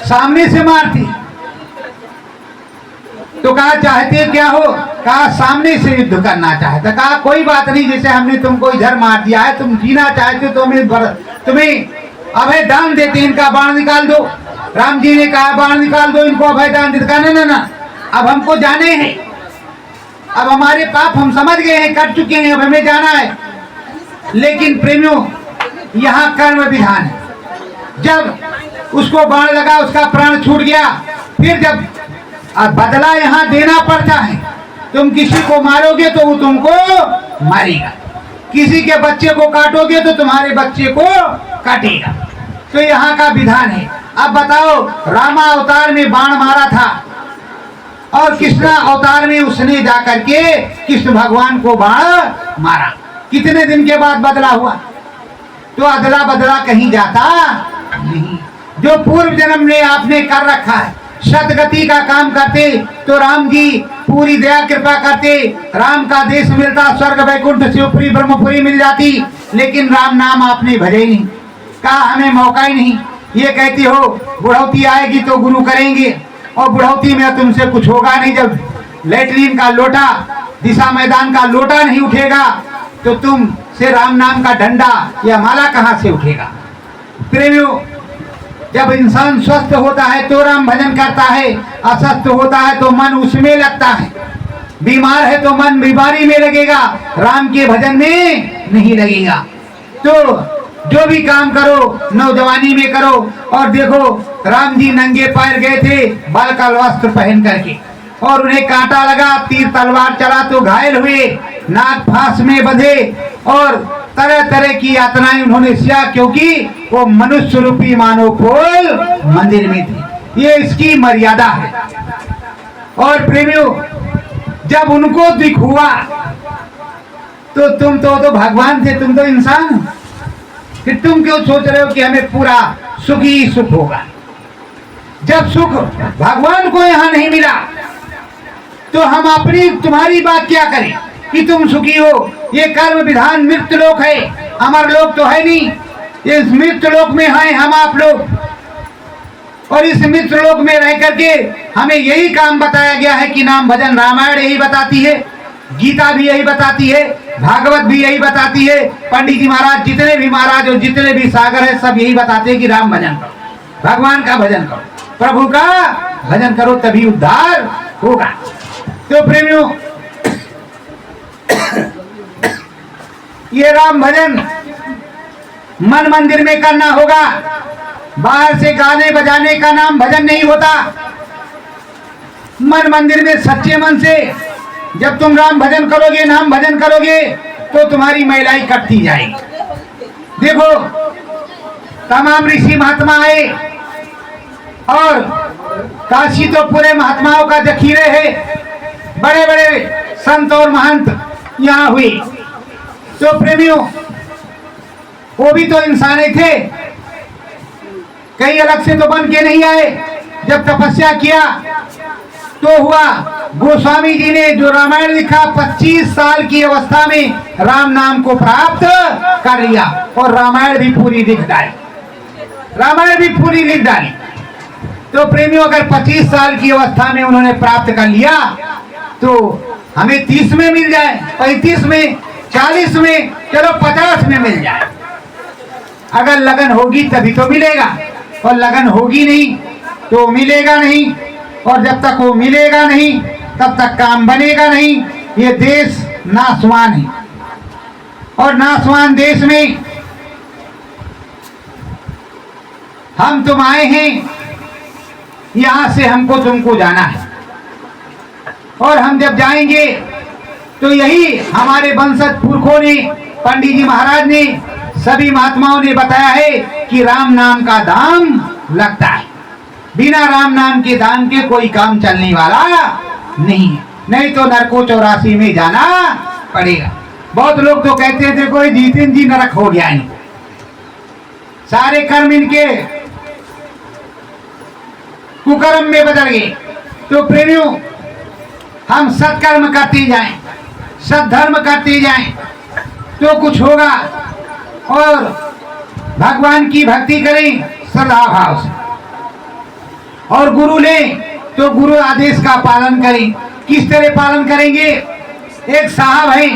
सामने से मारती। तो कहा चाहते क्या हो? कहा सामने से युद्ध करना चाहता। कहा कोई बात नहीं, जैसे हमने तुमको इधर मार दिया है, तुम जीना चाहते हो तो तुम्हें अभय दान देते, इनका बाण निकाल दो। राम जी ने कहा बाण निकाल दो, इनको अभय दान देते। कहा ना, अब हमको जाने हैं, अब हमारे पाप हम समझ गए हैं, कर चुके हैं, अब हमें जाना है। लेकिन प्रेमियों, यहाँ कर्म विधान है। जब उसको बाण लगा, उसका प्राण छूट गया, फिर जब बदला यहाँ देना पड़ता है। तुम किसी को मारोगे तो वो तुमको मारेगा, किसी के बच्चे को काटोगे तो तुम्हारे बच्चे को काटेगा। तो यहाँ का विधान है। अब बताओ, रामा अवतार में बाण मारा था और कृष्ण अवतार में उसने जाकर के कृष्ण भगवान को बाण मारा। कितने दिन के बाद बदला हुआ? तो अदला बदला कहीं जाता नहीं। जो पूर्व जन्म में आपने कर रखा है, सतगति का काम करते तो राम जी पूरी दया कृपा करते, राम का देश मिलता, स्वर्ग वैकुंठ शिवपुरी ब्रह्मपुरी मिल जाती। लेकिन राम नाम आपने भजे ही नहीं, कहा हमें मौका ही नहीं। ये कहती हो बुढ़ौती आएगी तो गुरु करेंगे, और बुढ़ौती में तुमसे कुछ होगा नहीं। जब लेटरिन का लोटा, दिशा मैदान का लोटा नहीं उठेगा तो तुम से राम नाम का डंडा या माला कहां से उठेगा? प्रेमियों, जब इंसान स्वस्थ होता है तो राम भजन करता है, अस्वस्थ होता है तो मन उसमें लगता है, बीमार है तो मन बीमारी में लगेगा, राम के भजन में नहीं लगेगा। तो जो भी काम करो नौजवानी में करो। और देखो, राम जी नंगे पैर गए थे बाल का वस्त्र पहन करके, और उन्हें कांटा लगा, तीर तलवार चला तो घायल हुए, नाग फांस में बंधे, और तरह तरह की यातनाएं उन्होंने सिया, क्योंकि वो मनुष्य रूपी मानव कोल मंदिर में थी। ये इसकी मर्यादा है। और प्रेमियों, जब उनको दुख हुआ तो तुम तो भगवान थे, तुम तो इंसान हो, फिर तुम क्यों सोच रहे हो कि हमें पूरा सुख ही सुख होगा? जब सुख भगवान को यहाँ नहीं मिला तो हम अपनी तुम्हारी बात क्या करें कि तुम सुखी हो? ये कर्म विधान मृत्यु लोक है, अमर लोक तो है नहीं। इस मृत्यु लोक में हैं हम आप लोग, और इस मृत्यु लोक में रह करके हमें यही काम बताया गया है कि नाम भजन। रामायण यही बताती है, गीता भी यही बताती है, भागवत भी यही बताती है, पंडित जी महाराज, जितने भी महाराज और जितने भी सागर है, सब यही बताते हैं कि राम भजन करो, भगवान का भजन करो, प्रभु का भजन करो, तभी उद्धार होगा। तो प्रेमियों, ये राम भजन मन मंदिर में करना होगा। बाहर से गाने बजाने का नाम भजन नहीं होता। मन मंदिर में सच्चे मन से जब तुम राम भजन करोगे, नाम भजन करोगे, तो तुम्हारी महिलाई कटती जाएगी। देखो, तमाम ऋषि महात्मा आए, और काशी तो पूरे महात्माओं का जखीरे है, बड़े बड़े संत और महंत यहाँ हुए। तो प्रेमियों, वो भी तो इंसान ही थे, कहीं अलग से तो बन के नहीं आए। जब तपस्या किया तो हुआ। गोस्वामी जी ने जो रामायण लिखा 25 साल की अवस्था में राम नाम को प्राप्त कर लिया और रामायण भी पूरी लिख डाली, रामायण भी पूरी लिख डाली। तो प्रेमियों, अगर 25 साल की अवस्था में उन्होंने प्राप्त कर लिया तो हमें 30 में मिल जाए, 35 में, 40 में, चलो 50 में मिल जाए। अगर लगन होगी तभी तो मिलेगा, और लगन होगी नहीं तो मिलेगा नहीं। और जब तक वो मिलेगा नहीं तब तक काम बनेगा नहीं। ये देश नासवान है, और नासवान देश में हम तुम आए हैं, यहां से हमको तुमको जाना है। और हम जब जाएंगे तो यही हमारे वंशज पुरखों ने, पंडित जी महाराज ने, सभी महात्माओं ने बताया है कि राम नाम का दाम लगता है। बिना राम नाम के दाम के कोई काम चलने वाला नहीं है, नहीं तो नरको 84 में जाना पड़ेगा। बहुत लोग तो कहते थे कोई जीतेन जी नरक हो गया है, सारे कर्म इनके कुकर्म में बदल गए। तो प्रेमियों, हम सत्कर्म करते जाएं, सद्धर्म करते जाएं तो कुछ होगा। और भगवान की भक्ति करें श्रद्धा भाव से, और गुरु लें तो गुरु आदेश का पालन करें। किस तरह पालन करेंगे? एक साहब है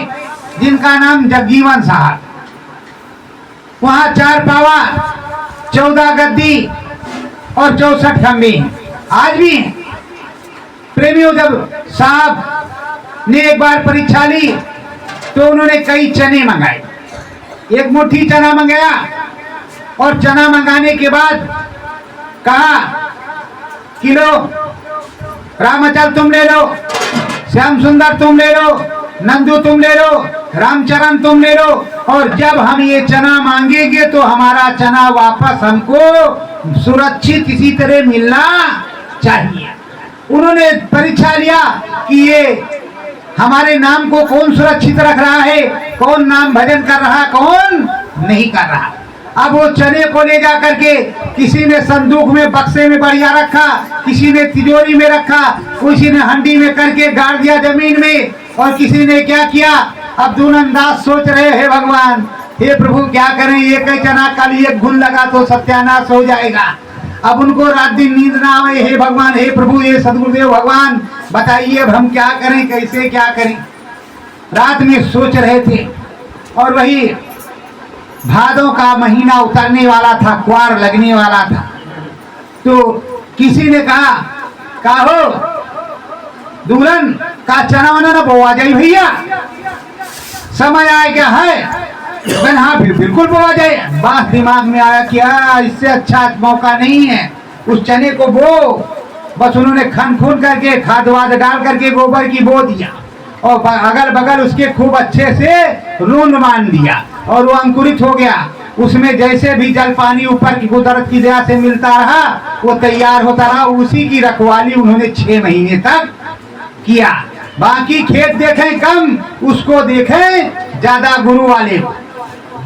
जिनका नाम जगजीवन साहब, वहां 4 पावा, 14 गद्दी और 64 खंबे आज भी हैं। प्रेमियों, जब साहब ने एक बार परीक्षा ली तो उन्होंने कई चने मंगाए, एक मुट्ठी चना मंगाया, और चना मंगाने के बाद कहा किलो रामचल तुम ले लो, श्याम सुंदर तुम ले लो, नंदू तुम ले लो, रामचरण तुम ले लो, और जब हम ये चना मांगेंगे तो हमारा चना वापस हमको सुरक्षित किसी तरह मिलना चाहिए। उन्होंने परीक्षा लिया कि ये हमारे नाम को कौन सुरक्षित रख रहा है, कौन नाम भजन कर रहा, कौन नहीं कर रहा। अब वो चने को ले जा करके किसी ने संदूक में, बक्से में बढ़िया रखा, किसी ने तिजोरी में रखा, किसी ने हंडी में करके गाड़ दिया जमीन में, और किसी ने क्या किया। अब दूरंदाज सोच रहे हैं भगवान, हे प्रभु क्या करें, ये कई चना कल एक घुन लगा तो सत्यानाश हो जाएगा। अब उनको रात दिन नींद ना आवे, हे भगवान, हे प्रभु, ये सदगुरुदेव भगवान बताइए अब हम क्या करें, कैसे क्या करें। रात में सोच रहे थे, और वही भादों का महीना उतरने वाला था, क्वार लगने वाला था। तो किसी ने कहा हो दूरन का चना वना ना बोआ जाए भैया, समय आ गया है। हाँ बिल्कुल बोआ जाए। बात दिमाग में आया कि इससे अच्छा मौका नहीं है, उस चने को बो। बस उन्होंने खन खून करके खाद वाद डाल करके गोबर की बो दिया, और अगल बगल उसके खूब अच्छे से रूंद मान दिया, और वो अंकुरित हो गया। उसमें जैसे भी जल पानी ऊपर की कुदरत की दया से मिलता रहा, वो तैयार होता रहा। उसी की रखवाली उन्होंने 6 महीने तक किया। बाकी खेत देखें कम, उसको देखें ज्यादा गुरु वाले को।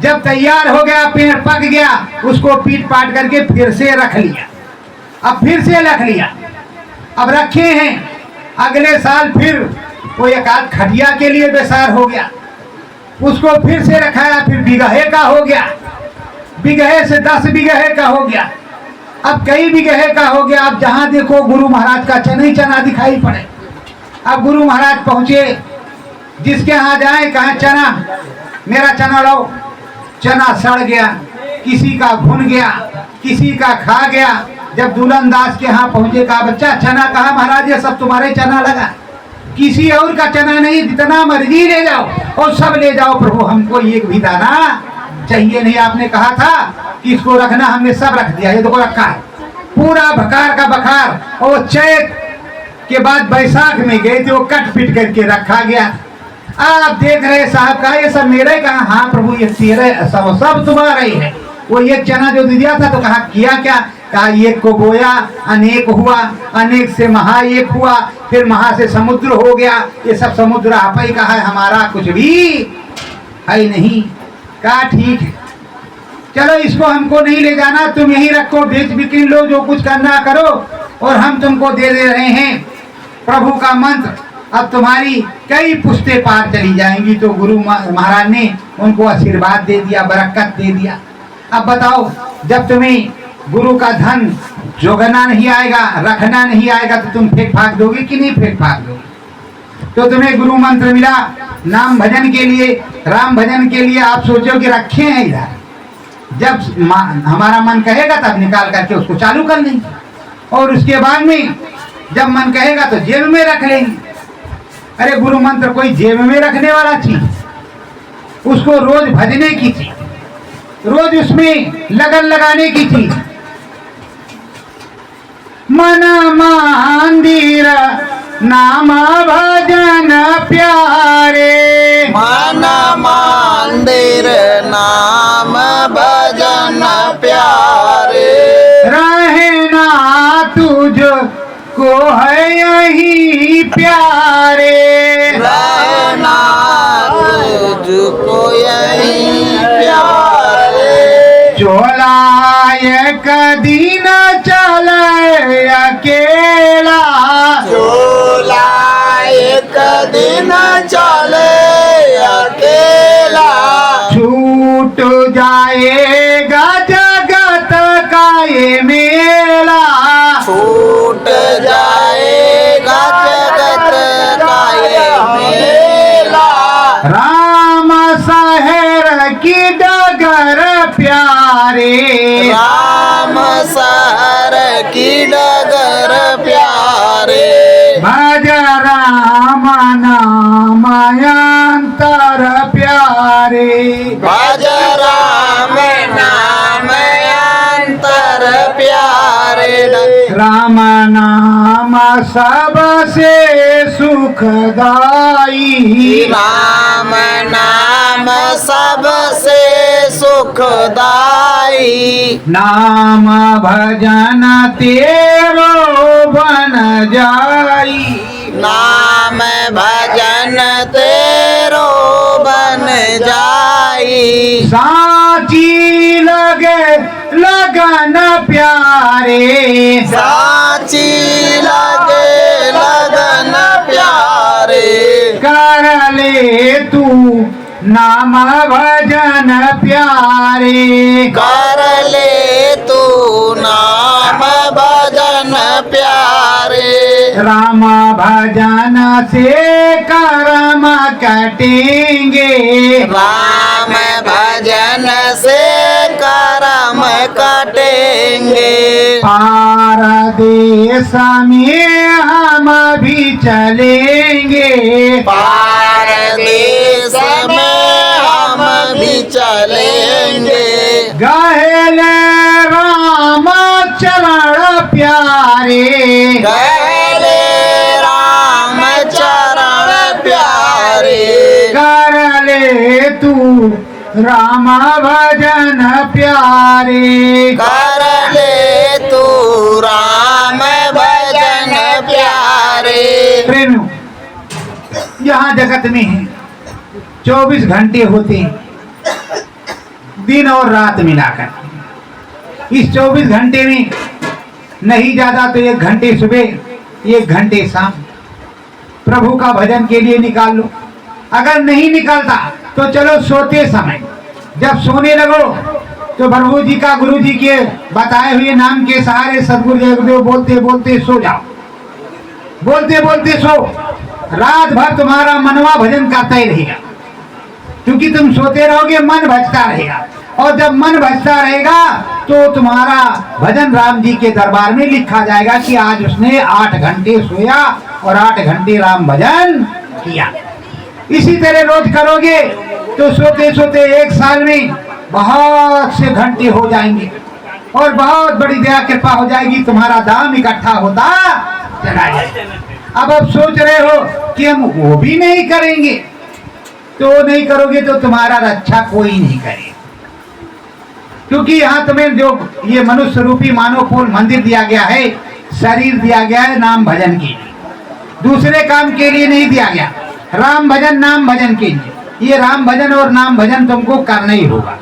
जब तैयार हो गया, पेड़ पक गया, उसको पीट पाट करके फिर से रख लिया। अब फिर से रख लिया, अब रखे हैं। अगले साल फिर वो एक आध खटिया के लिए बेसार हो गया, उसको फिर से रखाया, फिर बिगहे का हो गया, बिगहे से 10 बिगहे का हो गया, अब कई बिगहे का हो गया। अब जहां देखो गुरु महाराज का चना ही चना दिखाई पड़े। अब गुरु महाराज पहुंचे, जिसके यहाँ जाए कहा चना, मेरा चना लो। चना सड़ गया, किसी का भुन गया, किसी का खा गया। जब दुल्हन दास के यहाँ पहुंचे, कहा बच्चा चना कहा? महाराज ये सब तुम्हारे चना लगा, किसी और का चना नहीं, जितना मर्जी ले जाओ और सब ले जाओ प्रभु, हमको एक भी दाना चाहिए नहीं। आपने कहा था कि इसको रखना, हमने सब रख दिया। ये देखो रखा है पूरा बकार का बकार। और चैत के बाद बैसाख में गए थे, वो कट पिट करके रखा गया। आप देख रहे साहब का ये सब मेरे कहा? हाँ प्रभु ये तेरे सब तुम्हारा ही है। वो एक चना जो दिया था तो कहा किया क्या? कहा एक को बोया, अनेक हुआ, अनेक से महा एक हुआ, फिर महा से समुद्र हो गया। ये सब समुद्र आपा ही कहा है, हमारा कुछ भी है नहीं। कहा ठीक है। चलो इसको हमको नहीं ले जाना, तुम यहीं रखो, बेच बिक्री लो, जो कुछ करना करो, और हम तुमको दे रहे हैं प्रभु का मंत्र। अब तुम्हारी कई पुश्ते पार चली जाएंगी। तो गुरु महाराज ने उनको आशीर्वाद दे दिया, बरकत दे दिया। अब बताओ, जब तुम्हें गुरु का धन जोगना नहीं आएगा, रखना नहीं आएगा, तो तुम फेंक फाक दोगे कि नहीं फेंक फाक दोगे? तो तुम्हें गुरु मंत्र मिला नाम भजन के लिए, राम भजन के लिए। आप सोचो कि रखे हैं इधर, जब हमारा मन कहेगा तब निकाल करके उसको चालू कर लेंगे, और उसके बाद में जब मन कहेगा तो जेब में रख लेंगे। अरे गुरु मंत्र कोई जेब में रखने वाला चीज, उसको रोज भजने की चीज, रोज उसमें लगन लगाने की चीज। मन मंदिर नाम भजन प्यारे, मन मंदिर नाम भजन प्यारे, रहना तुझको है यही प्यारे, रहना तुझको यही प्यारे, चोलाए कदी न चले अकेला, चोला एक दिन चले अकेला, छूट जाएगा जगत का ये मेला, छूट जाएगा जगत का ये मेला, राम शहर की डगर प्यारे, राम शहर की डगर प्यारे, भज राम नाम अंतर प्यारे, भज राम नाम अंतर प्यारे, राम नाम सबसे सुखदाई, राम नाम सबसे सुखदाई, नाम भजन तेरो बन जाई, नाम भजन तेरो बन जाई, साची लगे लगन प्यारे, साची लगे लगन प्यारे, कर ले तू नाम भजन प्यारे, कर ले तू नाम भजन प्यारे, राम भजन से कर्म कटेंगे, राम भजन से कर्म कटेंगे, पार देश में हम भी चलेंगे, पार देश में हम भी चलेंगे, गहले राम चरण प्यारे, गहले राम चरण प्यारे, कर ले तू राम भजन प्यारे, कर ले तू राम भजन प्यारे, प्रेमियों, यहाँ जगत में है 24 घंटे होते हैं, दिन और रात मिलाकर। इस 24 घंटे में नहीं ज्यादा तो 1 घंटे सुबह, 1 घंटे शाम प्रभु का भजन के लिए निकाल लो। अगर नहीं निकलता तो चलो सोते समय जब सोने लगो तो प्रभु जी का, गुरु जी के बताए हुए नाम के सहारे सदगुरु जगदेव बोलते बोलते सो जाओ, बोलते बोलते सो। रात भर तुम्हारा मनवा भजन करता ही रहेगा, क्योंकि तुम सोते रहोगे, मन भजता रहेगा, और जब मन भजता रहेगा तो तुम्हारा भजन राम जी के दरबार में लिखा जाएगा कि आज उसने 8 घंटे सोया और 8 घंटे राम भजन किया। इसी तरह रोज करोगे तो सोते सोते 1 साल में बहुत से घंटे हो जाएंगे और बहुत बड़ी दया कृपा हो जाएगी, तुम्हारा दाम इकट्ठा होता चला जाएगा। अब सोच रहे हो कि हम वो भी नहीं करेंगे, तो नहीं करोगे तो तुम्हारा रक्षा कोई नहीं करेगा, क्योंकि यहाँ तुम्हें जो ये मनुष्य रूपी मानव फूल मंदिर दिया गया है, शरीर दिया गया है नाम भजन के लिए, दूसरे काम के लिए नहीं दिया गया। राम भजन नाम भजन के लिए, ये राम भजन और नाम भजन तुमको करना ही होगा।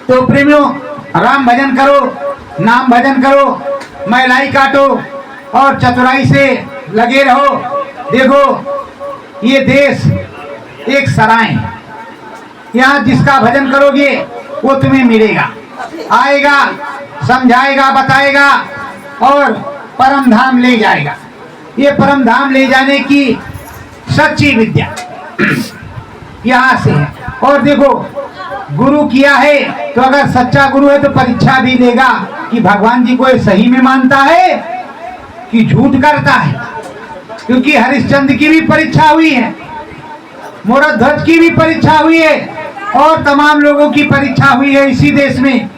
तो प्रेमियों, राम भजन करो, नाम भजन करो, महिलाई काटो और चतुराई से लगे रहो। देखो ये देश एक सराय है, यहाँ जिसका भजन करोगे वो तुम्हें मिलेगा, आएगा, समझाएगा, बताएगा और परम धाम ले जाएगा। ये परम धाम ले जाने की सच्ची विद्या यहाँ से है। और देखो गुरु किया है तो अगर सच्चा गुरु है तो परीक्षा भी लेगा कि भगवान जी को ये सही में मानता है कि झूठ करता है। क्योंकि हरिश्चंद्र की भी परीक्षा हुई है, मोरध्वज की भी परीक्षा हुई है और तमाम लोगों की परीक्षा हुई है इसी देश में,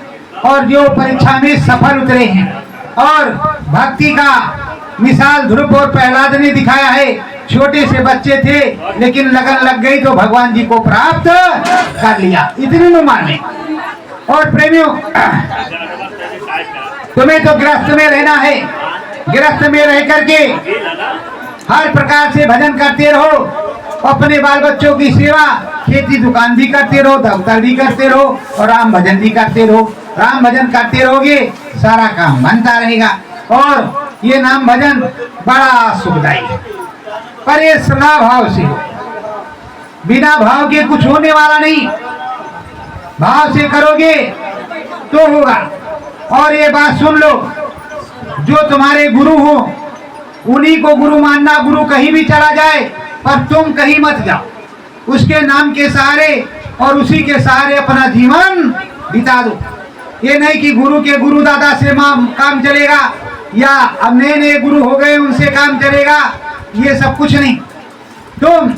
और जो परीक्षा में सफल उतरे हैं। और भक्ति का मिसाल ध्रुव और प्रहलाद ने दिखाया है। छोटे से बच्चे थे लेकिन लगन लग गई तो भगवान जी को प्राप्त कर लिया इतनी उम्र में। और प्रेमियों, तुम्हें तो गृहस्थ में रहना है, गृहस्थ में रह करके हर प्रकार से भजन करते रहो, अपने बाल बच्चों की सेवा, खेती दुकान भी करते रहो, दफ्तर भी करते रहो और राम भजन भी करते रहो। राम भजन करते रहोगे सारा काम बनता रहेगा। और ये नाम भजन बड़ा सुखदायी है, पर ये श्रद्धा भाव से हो, बिना भाव के कुछ होने वाला नहीं। भाव से करोगे तो होगा। और ये बात सुन लो, जो तुम्हारे गुरु हो उन्हीं को गुरु मानना। गुरु कहीं भी चला जाए पर तुम कहीं मत जाओ, उसके नाम के सहारे और उसी के सहारे अपना जीवन बिता दो। ये नहीं कि गुरु के गुरु दादा से काम चलेगा या अब नए नए गुरु हो गए उनसे काम चलेगा, ये सब कुछ नहीं। तुम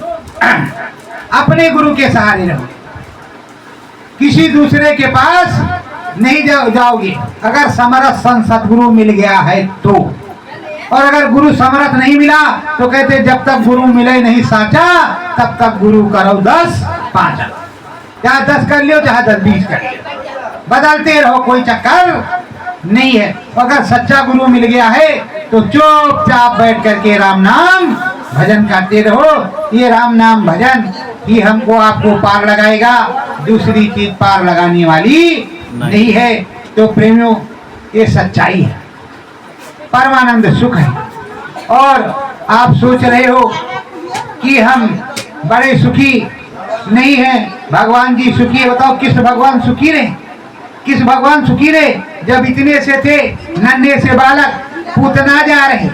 अपने गुरु के सहारे रहो, किसी दूसरे के पास नहीं जाओगे। अगर समर्थ संत सदगुरु मिल गया है तो, और अगर गुरु समर्थ नहीं मिला तो कहते जब तक गुरु मिले नहीं साचा तब तक गुरु करो 10 5, चाहे 10 कर लियो चाहे 10 20 कर लियो, बदलते रहो, कोई चक्कर नहीं है। अगर सच्चा गुरु मिल गया है तो चुपचाप बैठ करके राम नाम भजन करते रहो। ये राम नाम भजन ही हमको आपको पार लगाएगा, दूसरी चीज पार लगाने वाली नहीं है। तो प्रेमियों, ये सच्चाई है, परमानंद सुख है। और आप सोच रहे हो कि हम बड़े सुखी नहीं हैं, भगवान जी सुखी है। बताओ किस भगवान सुखी रहे, किस भगवान सुखी रहे? जब इतने से थे नन्हे से बालक, पूतना जा रहे,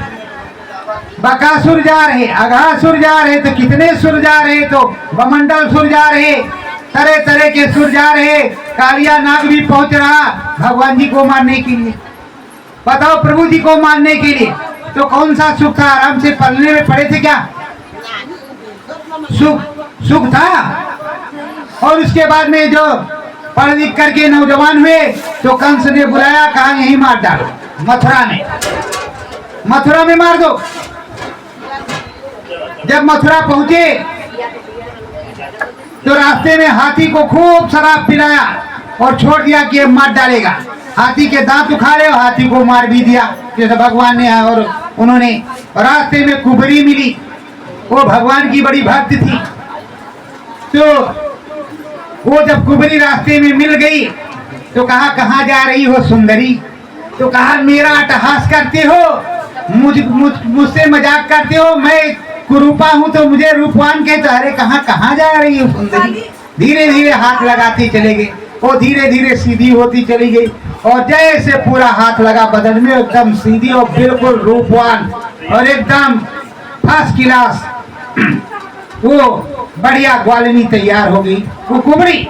बकासुर जा रहे, अघासुर जा रहे, तो कितने सुर जा रहे, तो बमंडल सुर जा रहे, तरह तरह के सुर जा रहे, कालिया नाग भी पहुंच रहा भगवान जी को मारने के लिए। बताओ प्रभु जी को मारने के लिए तो कौन सा सुख था? आराम से पलने में पड़े थे क्या? सुख था। और उसके बाद में जो पढ़ लिख करके नौजवान हुए तो कंस ने बुलाया, कहा यही मार डालो, मथुरा में मार दो। जब मथुरा पहुंचे तो रास्ते में हाथी को खूब शराब पिलाया और छोड़ दिया कि ये मार डालेगा। हाथी के दांत उखाड़े और हाथी को मार भी दिया जैसे भगवान ने। और उन्होंने रास्ते में कुबरी मिली, वो भगवान की बड़ी भक्त थी। तो वो जब कुबरी रास्ते में मिल गई तो कहा कहाँ जा रही हो सुंदरी? तो कहा मेरा अट्टहास करते हो, मुझसे मजाक करते हो, मैं कुरूपा हूँ तो मुझे रूपवान कहते। अरे कहाँ जा रही हो सुंदरी? धीरे धीरे हाथ लगाते चले गए, वो धीरे धीरे सीधी होती चली गई और जैसे पूरा हाथ लगा बदन में एकदम सीधी और बिल्कुल रूपवान और एकदम फर्स्ट क्लास वो बढ़िया ग्वालिनी तैयार हो गई। वो कुबरी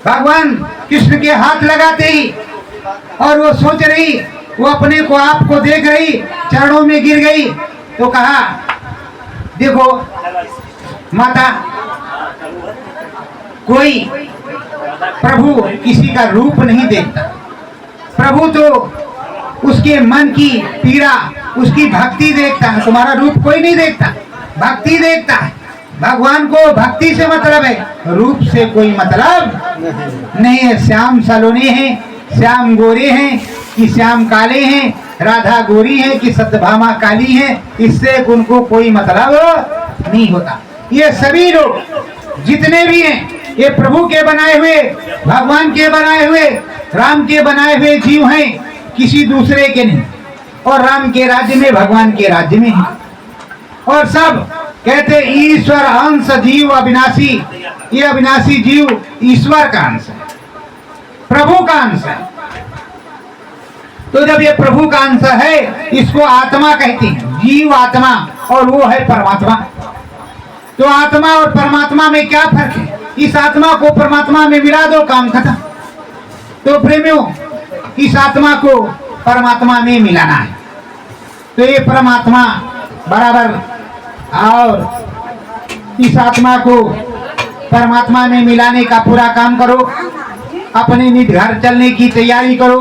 भगवान कृष्ण के हाथ लगाते ही और वो सोच रही, वो अपने को आप को देख रही, चरणों में गिर गई। तो कहा देखो माता, कोई प्रभु किसी का रूप नहीं देखता, प्रभु तो उसके मन की पीड़ा, उसकी भक्ति देखता है। तुम्हारा रूप कोई नहीं देखता, भक्ति देखता है। भगवान को भक्ति से मतलब है, रूप से कोई मतलब नहीं है। श्याम सलोने हैं, श्याम गोरे हैं कि श्याम काले हैं, राधा गोरी है कि सत्यभामा काली है, इससे उनको कोई मतलब नहीं होता। ये सभी लोग जितने भी हैं ये प्रभु के बनाए हुए, भगवान के बनाए हुए, राम के बनाए हुए जीव हैं, किसी दूसरे के नहीं। और राम के राज्य में, भगवान के राज्य में है। और सब कहते ईश्वर अंश जीव अविनाशी। ये अविनाशी जीव ईश्वर का अंश है, प्रभु का अंश है। तो जब ये प्रभु का अंश है, इसको आत्मा कहते हैं, जीव आत्मा, और वो है परमात्मा। तो आत्मा और परमात्मा में क्या फर्क है? इस आत्मा को परमात्मा में मिला दो, काम खत्म। तो प्रेमियों, इस आत्मा को परमात्मा में मिलाना है। तो ये परमात्मा बराबर, और इस आत्मा को परमात्मा में मिलाने का पूरा काम करो। अपने निज घर चलने की तैयारी करो,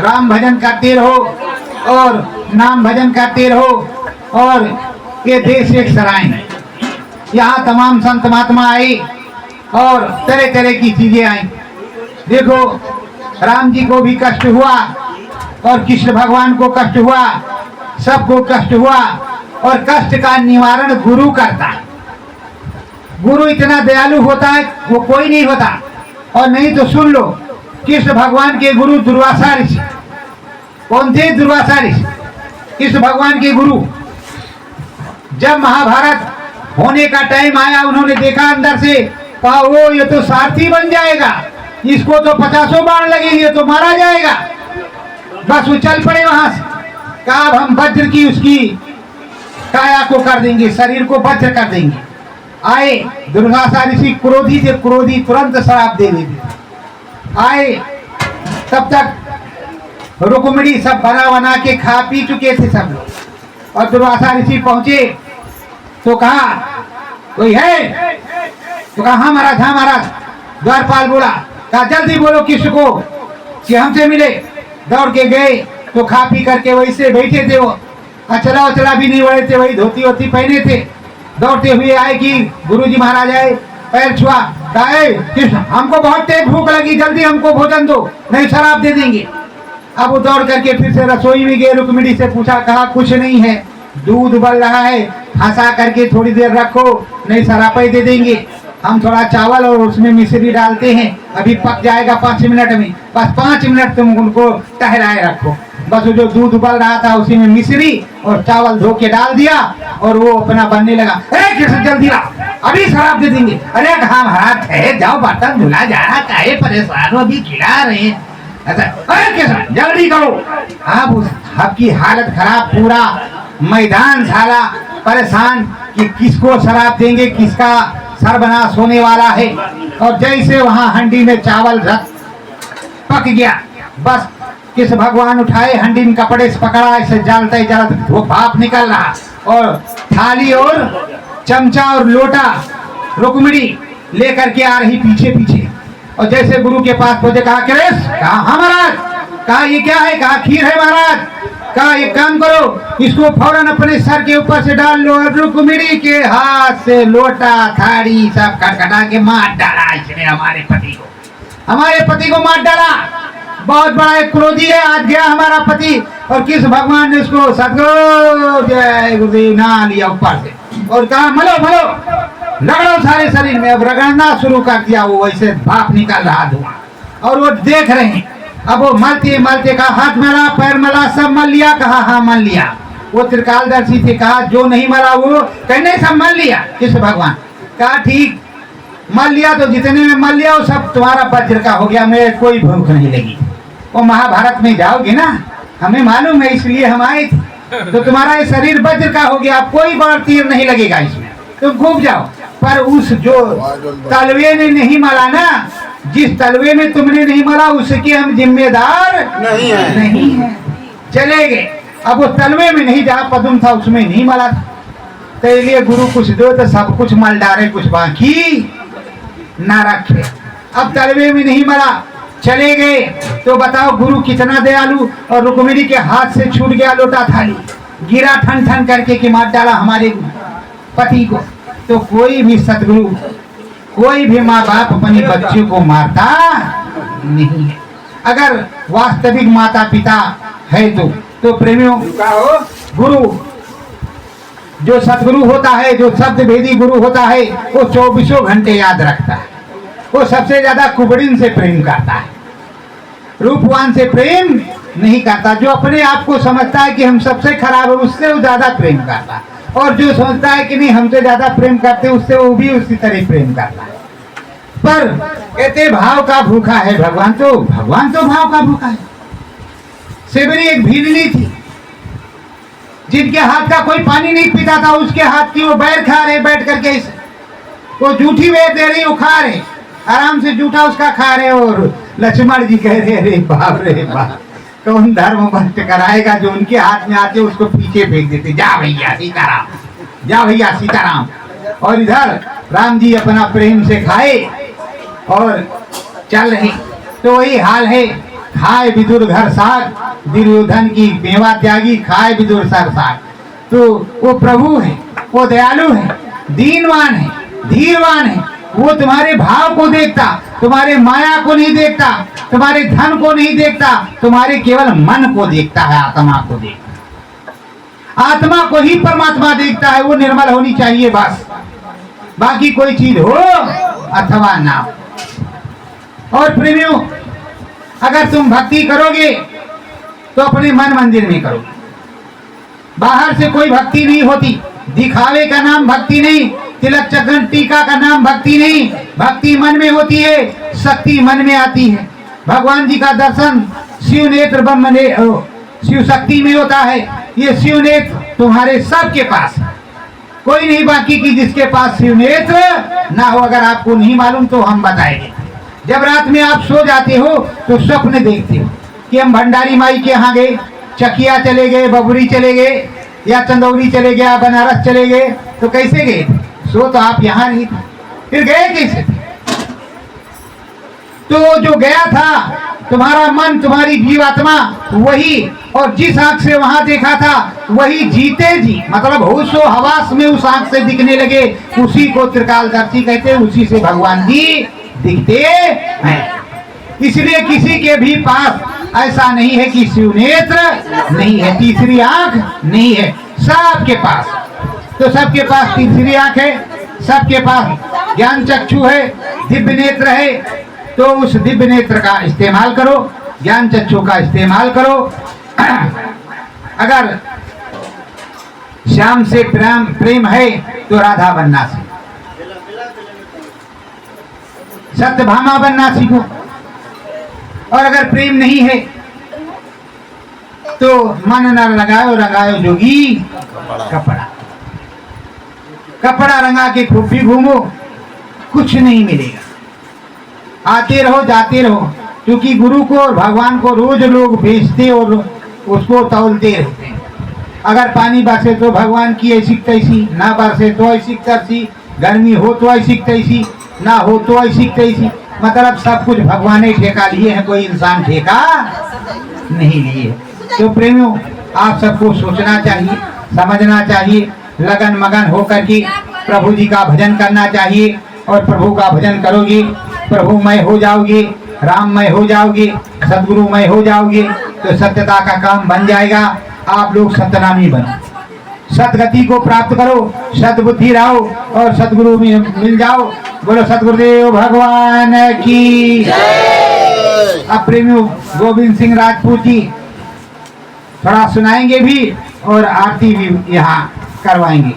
राम भजन करते रहो और नाम भजन करते रहो। और ये देश एक सराय है, यहाँ तमाम संत महात्मा आए और तरह तरह की चीजें आई। देखो, राम जी को भी कष्ट हुआ और कृष्ण भगवान को कष्ट हुआ, सबको कष्ट हुआ। और कष्ट का निवारण गुरु करता है। गुरु इतना दयालु होता है, वो कोई नहीं होता। और नहीं तो सुन लो, कृष्ण भगवान के गुरु दुर्वासा ऋषि। कौन थे दुर्वासा ऋषि? कृष्ण भगवान के गुरु। जब महाभारत होने का टाइम आया, उन्होंने देखा अंदर से, कहा वो ये तो सारथी बन जाएगा, इसको तो 50 बाण लगेंगे तो मारा जाएगा। बस वो चल पड़े वहां से। कहा अब हम वज्र की उसकी काया को कर देंगे, शरीर को वज्र कर देंगे। आए दुर्वासा ऋषि, क्रोधी थे, क्रोधी, तुरंत श्राप दे देते। आए तब तक रुक्मिणी सब बना बना के खा पी चुके थे सब लोग। और दुर्वासा ऋषि पहुंचे तो कहा कोई है? तो कहा हाँ महाराज, हाँ महाराज। द्वारपाल बोला, कहा जल्दी बोलो किसको कि हमसे मिले। दौड़ के गए तो खा पी करके वही से बैठे थे। वो अचला उचला भी नहीं बड़े थे, वही धोती वोती पहने थे। दौड़ते हुए आए कि गुरुजी महाराज आए, पैर छुआ, कहा कृष्ण हमको बहुत तेज भूख लगी, जल्दी हमको भोजन दो, नहीं शराब दे देंगे। अब वो दौड़ करके फिर से रसोई में गए, रुक्मिणी से पूछा, कहा कुछ नहीं है, दूध उबल रहा है, हंसा करके थोड़ी देर रखो, नहीं शराब दे देंगे। हम थोड़ा चावल और उसमें मिश्री डालते हैं, अभी पक जाएगा 5 मिनट में, बस 5 मिनट तुम उनको टहराए रखो। बस वो जो दूध उबल रहा था उसी में मिश्री और चावल धो के डाल दिया और वो अपना बनने लगा। कृष्ण जल्दी ला, अभी शराब दे देंगे। अरे कहा महाराज है, जाओ बर्तन धुला जा रहा, काहे परेशान हो, अभी खिला रहे हैं। अरे कृष्ण जल्दी करो। अब आपकी हालत खराब, पूरा मैदान साला परेशान कि किसको शराब देंगे, किसका सर्वनाश होने वाला है। और जैसे वहां हंडी में चावल रख पक गया, बस कृष्ण भगवान उठाए, हंडी में कपड़े से पकड़ा, ऐसे जलते जलते वो भाप निकल रहा। और थाली और चमचा और लोटा रुक्मिणी लेकर के आ रही पीछे पीछे। और जैसे गुरु के पास पहुंचे, कहा कृष्ण, कहा हाँ महाराज। कहा ये क्या है? कहा खीर है महाराज। कहा एक काम करो, इसको फौरन अपने सर के ऊपर से डाल लो। और रुक्मिणी के हाथ से लोटा थाली सब खटखटा के मार डाला इसने हमारे पति को मार डाला। बहुत बड़ा एक क्रोधी है, आज गया हमारा पति। और कृष्ण भगवान ने उसको सदगुरु जय गुरुदेव ना लिया ऊपर से और कहा मलो मलो, रगड़ो सारे शरीर में। अब रगड़ना शुरू कर दिया, वो वैसे भाप निकल रहा धुआं। और वो देख रहे हैं। अब वो मलते मलते कहा हाथ मला, पैर मला, सब मल लिया। कहा हाँ मल लिया। वो त्रिकालदर्शी थे, कहा जो नहीं मला वो कहने सब मल लिया। कृष्ण भगवान कहा ठीक, मल लिया तो जितने में मल लिया वो सब तुम्हारा वज्र का हो गया, मेरे कोई भूख नहीं लगी। वो महाभारत में जाओगे ना, हमें मालूम है, इसलिए हम आए थे। तो तुम्हारा ये शरीर वज्र का हो गया, कोई बार तीर नहीं लगेगा इसमें, तुम खूब जाओ। पर उस जो तलवे ने नहीं मला ना, जिस तलवे में तुमने नहीं मला उसके हम जिम्मेदार नहीं है। चले गए। अब वो तलवे में नहीं, जहाँ पदम था उसमें नहीं मला था, तो इसलिए गुरु कुछ दो तो सब कुछ मल डाले, कुछ बाकी ना रखे। अब तलवे में नहीं मला, चले गए। तो बताओ गुरु कितना दयालु। और रुक्मिणी के हाथ से छूट गया लोटा थाली, गिरा ठन ठन करके कि मार डाला हमारे पति को। तो कोई भी सतगुरु, कोई भी माँ बाप अपने बच्चों को मारता नहीं है, अगर वास्तविक माता पिता है तो प्रेमियों का हो गुरु। जो सतगुरु होता है, जो शब्द भेदी गुरु होता है, वो 24 घंटे याद रखता है। वो सबसे ज्यादा कुबड़िन से प्रेम करता है, रूपवान से प्रेम नहीं करता। जो अपने आप को समझता है कि हम सबसे खराब है उससे वो ज्यादा प्रेम करता है, और जो सोचता है कि नहीं हमसे ज्यादा प्रेम करते उससे वो भी उसी तरह प्रेम करता है। पर कहते भाव का भूखा है भगवान तो भाव का भूखा है। सेबरी एक भीलनी थी जिनके हाथ का कोई पानी नहीं पीता था, उसके हाथ की वो बैर खा रहे बैठ करके, वो जूठी बैर दे रही, वो खा रहे आराम से, जूठा उसका खा रहे। और लक्ष्मण जी कह रहे रे बाप कौन धर्म भ्रष्ट कराएगा, जो उनके हाथ में आते उसको पीछे फेंक देते, जा भैया सीताराम, जा भैया सीताराम। और इधर राम जी अपना प्रेम से खाए और चल रहे। तो वही हाल है, खाए विदुर घर साग, दुर्योधन की मेवा त्यागी, खाए विदुर सर साग। तो वो प्रभु है, वो दयालु है, दीनवान है, धीरवान है। वो तुम्हारे भाव को देखता, तुम्हारे माया को नहीं देखता, तुम्हारे धन को नहीं देखता, तुम्हारे केवल मन को देखता है, आत्मा को देखता, आत्मा को ही परमात्मा देखता है। वो निर्मल होनी चाहिए बस, बाकी कोई चीज हो अथवा ना हो। और प्रेमियों, अगर तुम भक्ति करोगे तो अपने मन मंदिर में करोगे, बाहर से कोई भक्ति नहीं होती। दिखावे का नाम भक्ति नहीं, तिलक चक्र टीका का नाम भक्ति नहीं। भक्ति मन में होती है, शक्ति मन में आती है। भगवान जी का दर्शन शिव नेत्र ब्रह्म ने शिव शक्ति में होता है। ये शिव नेत्र तुम्हारे सबके पास है, कोई नहीं बाकी की जिसके पास शिव नेत्र ना हो। अगर आपको नहीं मालूम तो हम बताएंगे। जब रात में आप सो जाते हो तो स्वप्न देखते हो कि हम भंडारी माई के यहाँ गए, चकिया चले गए, बबुरी चले गए, या चंदौली चले गए, बनारस चले गए। तो कैसे गए? सो तो आप यहाँ नहीं थे, फिर गए कैसे? तो जो गया था तुम्हारा मन, तुम्हारी जीवात्मा वही, और जिस आंख से वहां देखा था वही जीते जी, मतलब होशो हवास में उस आंख से दिखने लगे, उसी को त्रिकालदर्शी कहते हैं, उसी से भगवान जी दिखते हैं। इसलिए किसी के भी पास ऐसा नहीं है कि शिव नेत्र नहीं है, तीसरी आंख नहीं है, सबके पास। तो सबके पास तीसरी आंख है, सबके पास ज्ञान चक्षु है, दिव्य नेत्र है। तो उस दिव्य नेत्र का इस्तेमाल करो, ज्ञान चक्षु का इस्तेमाल करो। अगर श्याम से प्रेम है तो राधा बनना सीखो, सत्यभामा बनना सीखो। और अगर प्रेम नहीं है तो मन न लगाओ रंगायो जोगी कपड़ा, कपड़ा रंगा के खूब भी घूमो, कुछ नहीं मिलेगा। आते रहो जाते रहो, क्योंकि गुरु को और भगवान को रोज लोग बेचते और उसको तौलते रहते हैं। अगर पानी बरसे तो भगवान की ऐसी तैसी, ना बरसे तो ऐसी तैसी, गर्मी हो तो ऐसी तैसी, ना हो तो ऐसी तैसी। मतलब सब कुछ भगवान ने ठेका लिए हैं, कोई इंसान ठेका नहीं लिए। तो प्रेमियों, आप सबको सोचना चाहिए, समझना चाहिए, लगन मगन होकर के प्रभु जी का भजन करना चाहिए। और प्रभु का भजन करोगे, प्रभुमय हो जाओगे, राममय हो जाओगे, सदगुरुमय हो जाओगे, तो सत्यता का काम बन जाएगा। आप लोग सत्यनामी बनो, सदगति को प्राप्त करो, सद्बुद्धि रहो और सदगुरु में मिल जाओ। बोलो सदगुरुदेव भगवान की। अब प्रेमियों, गोविंद सिंह राजपूत जी थोड़ा सुनाएंगे भी और आरती भी यहाँ करवाएंगे।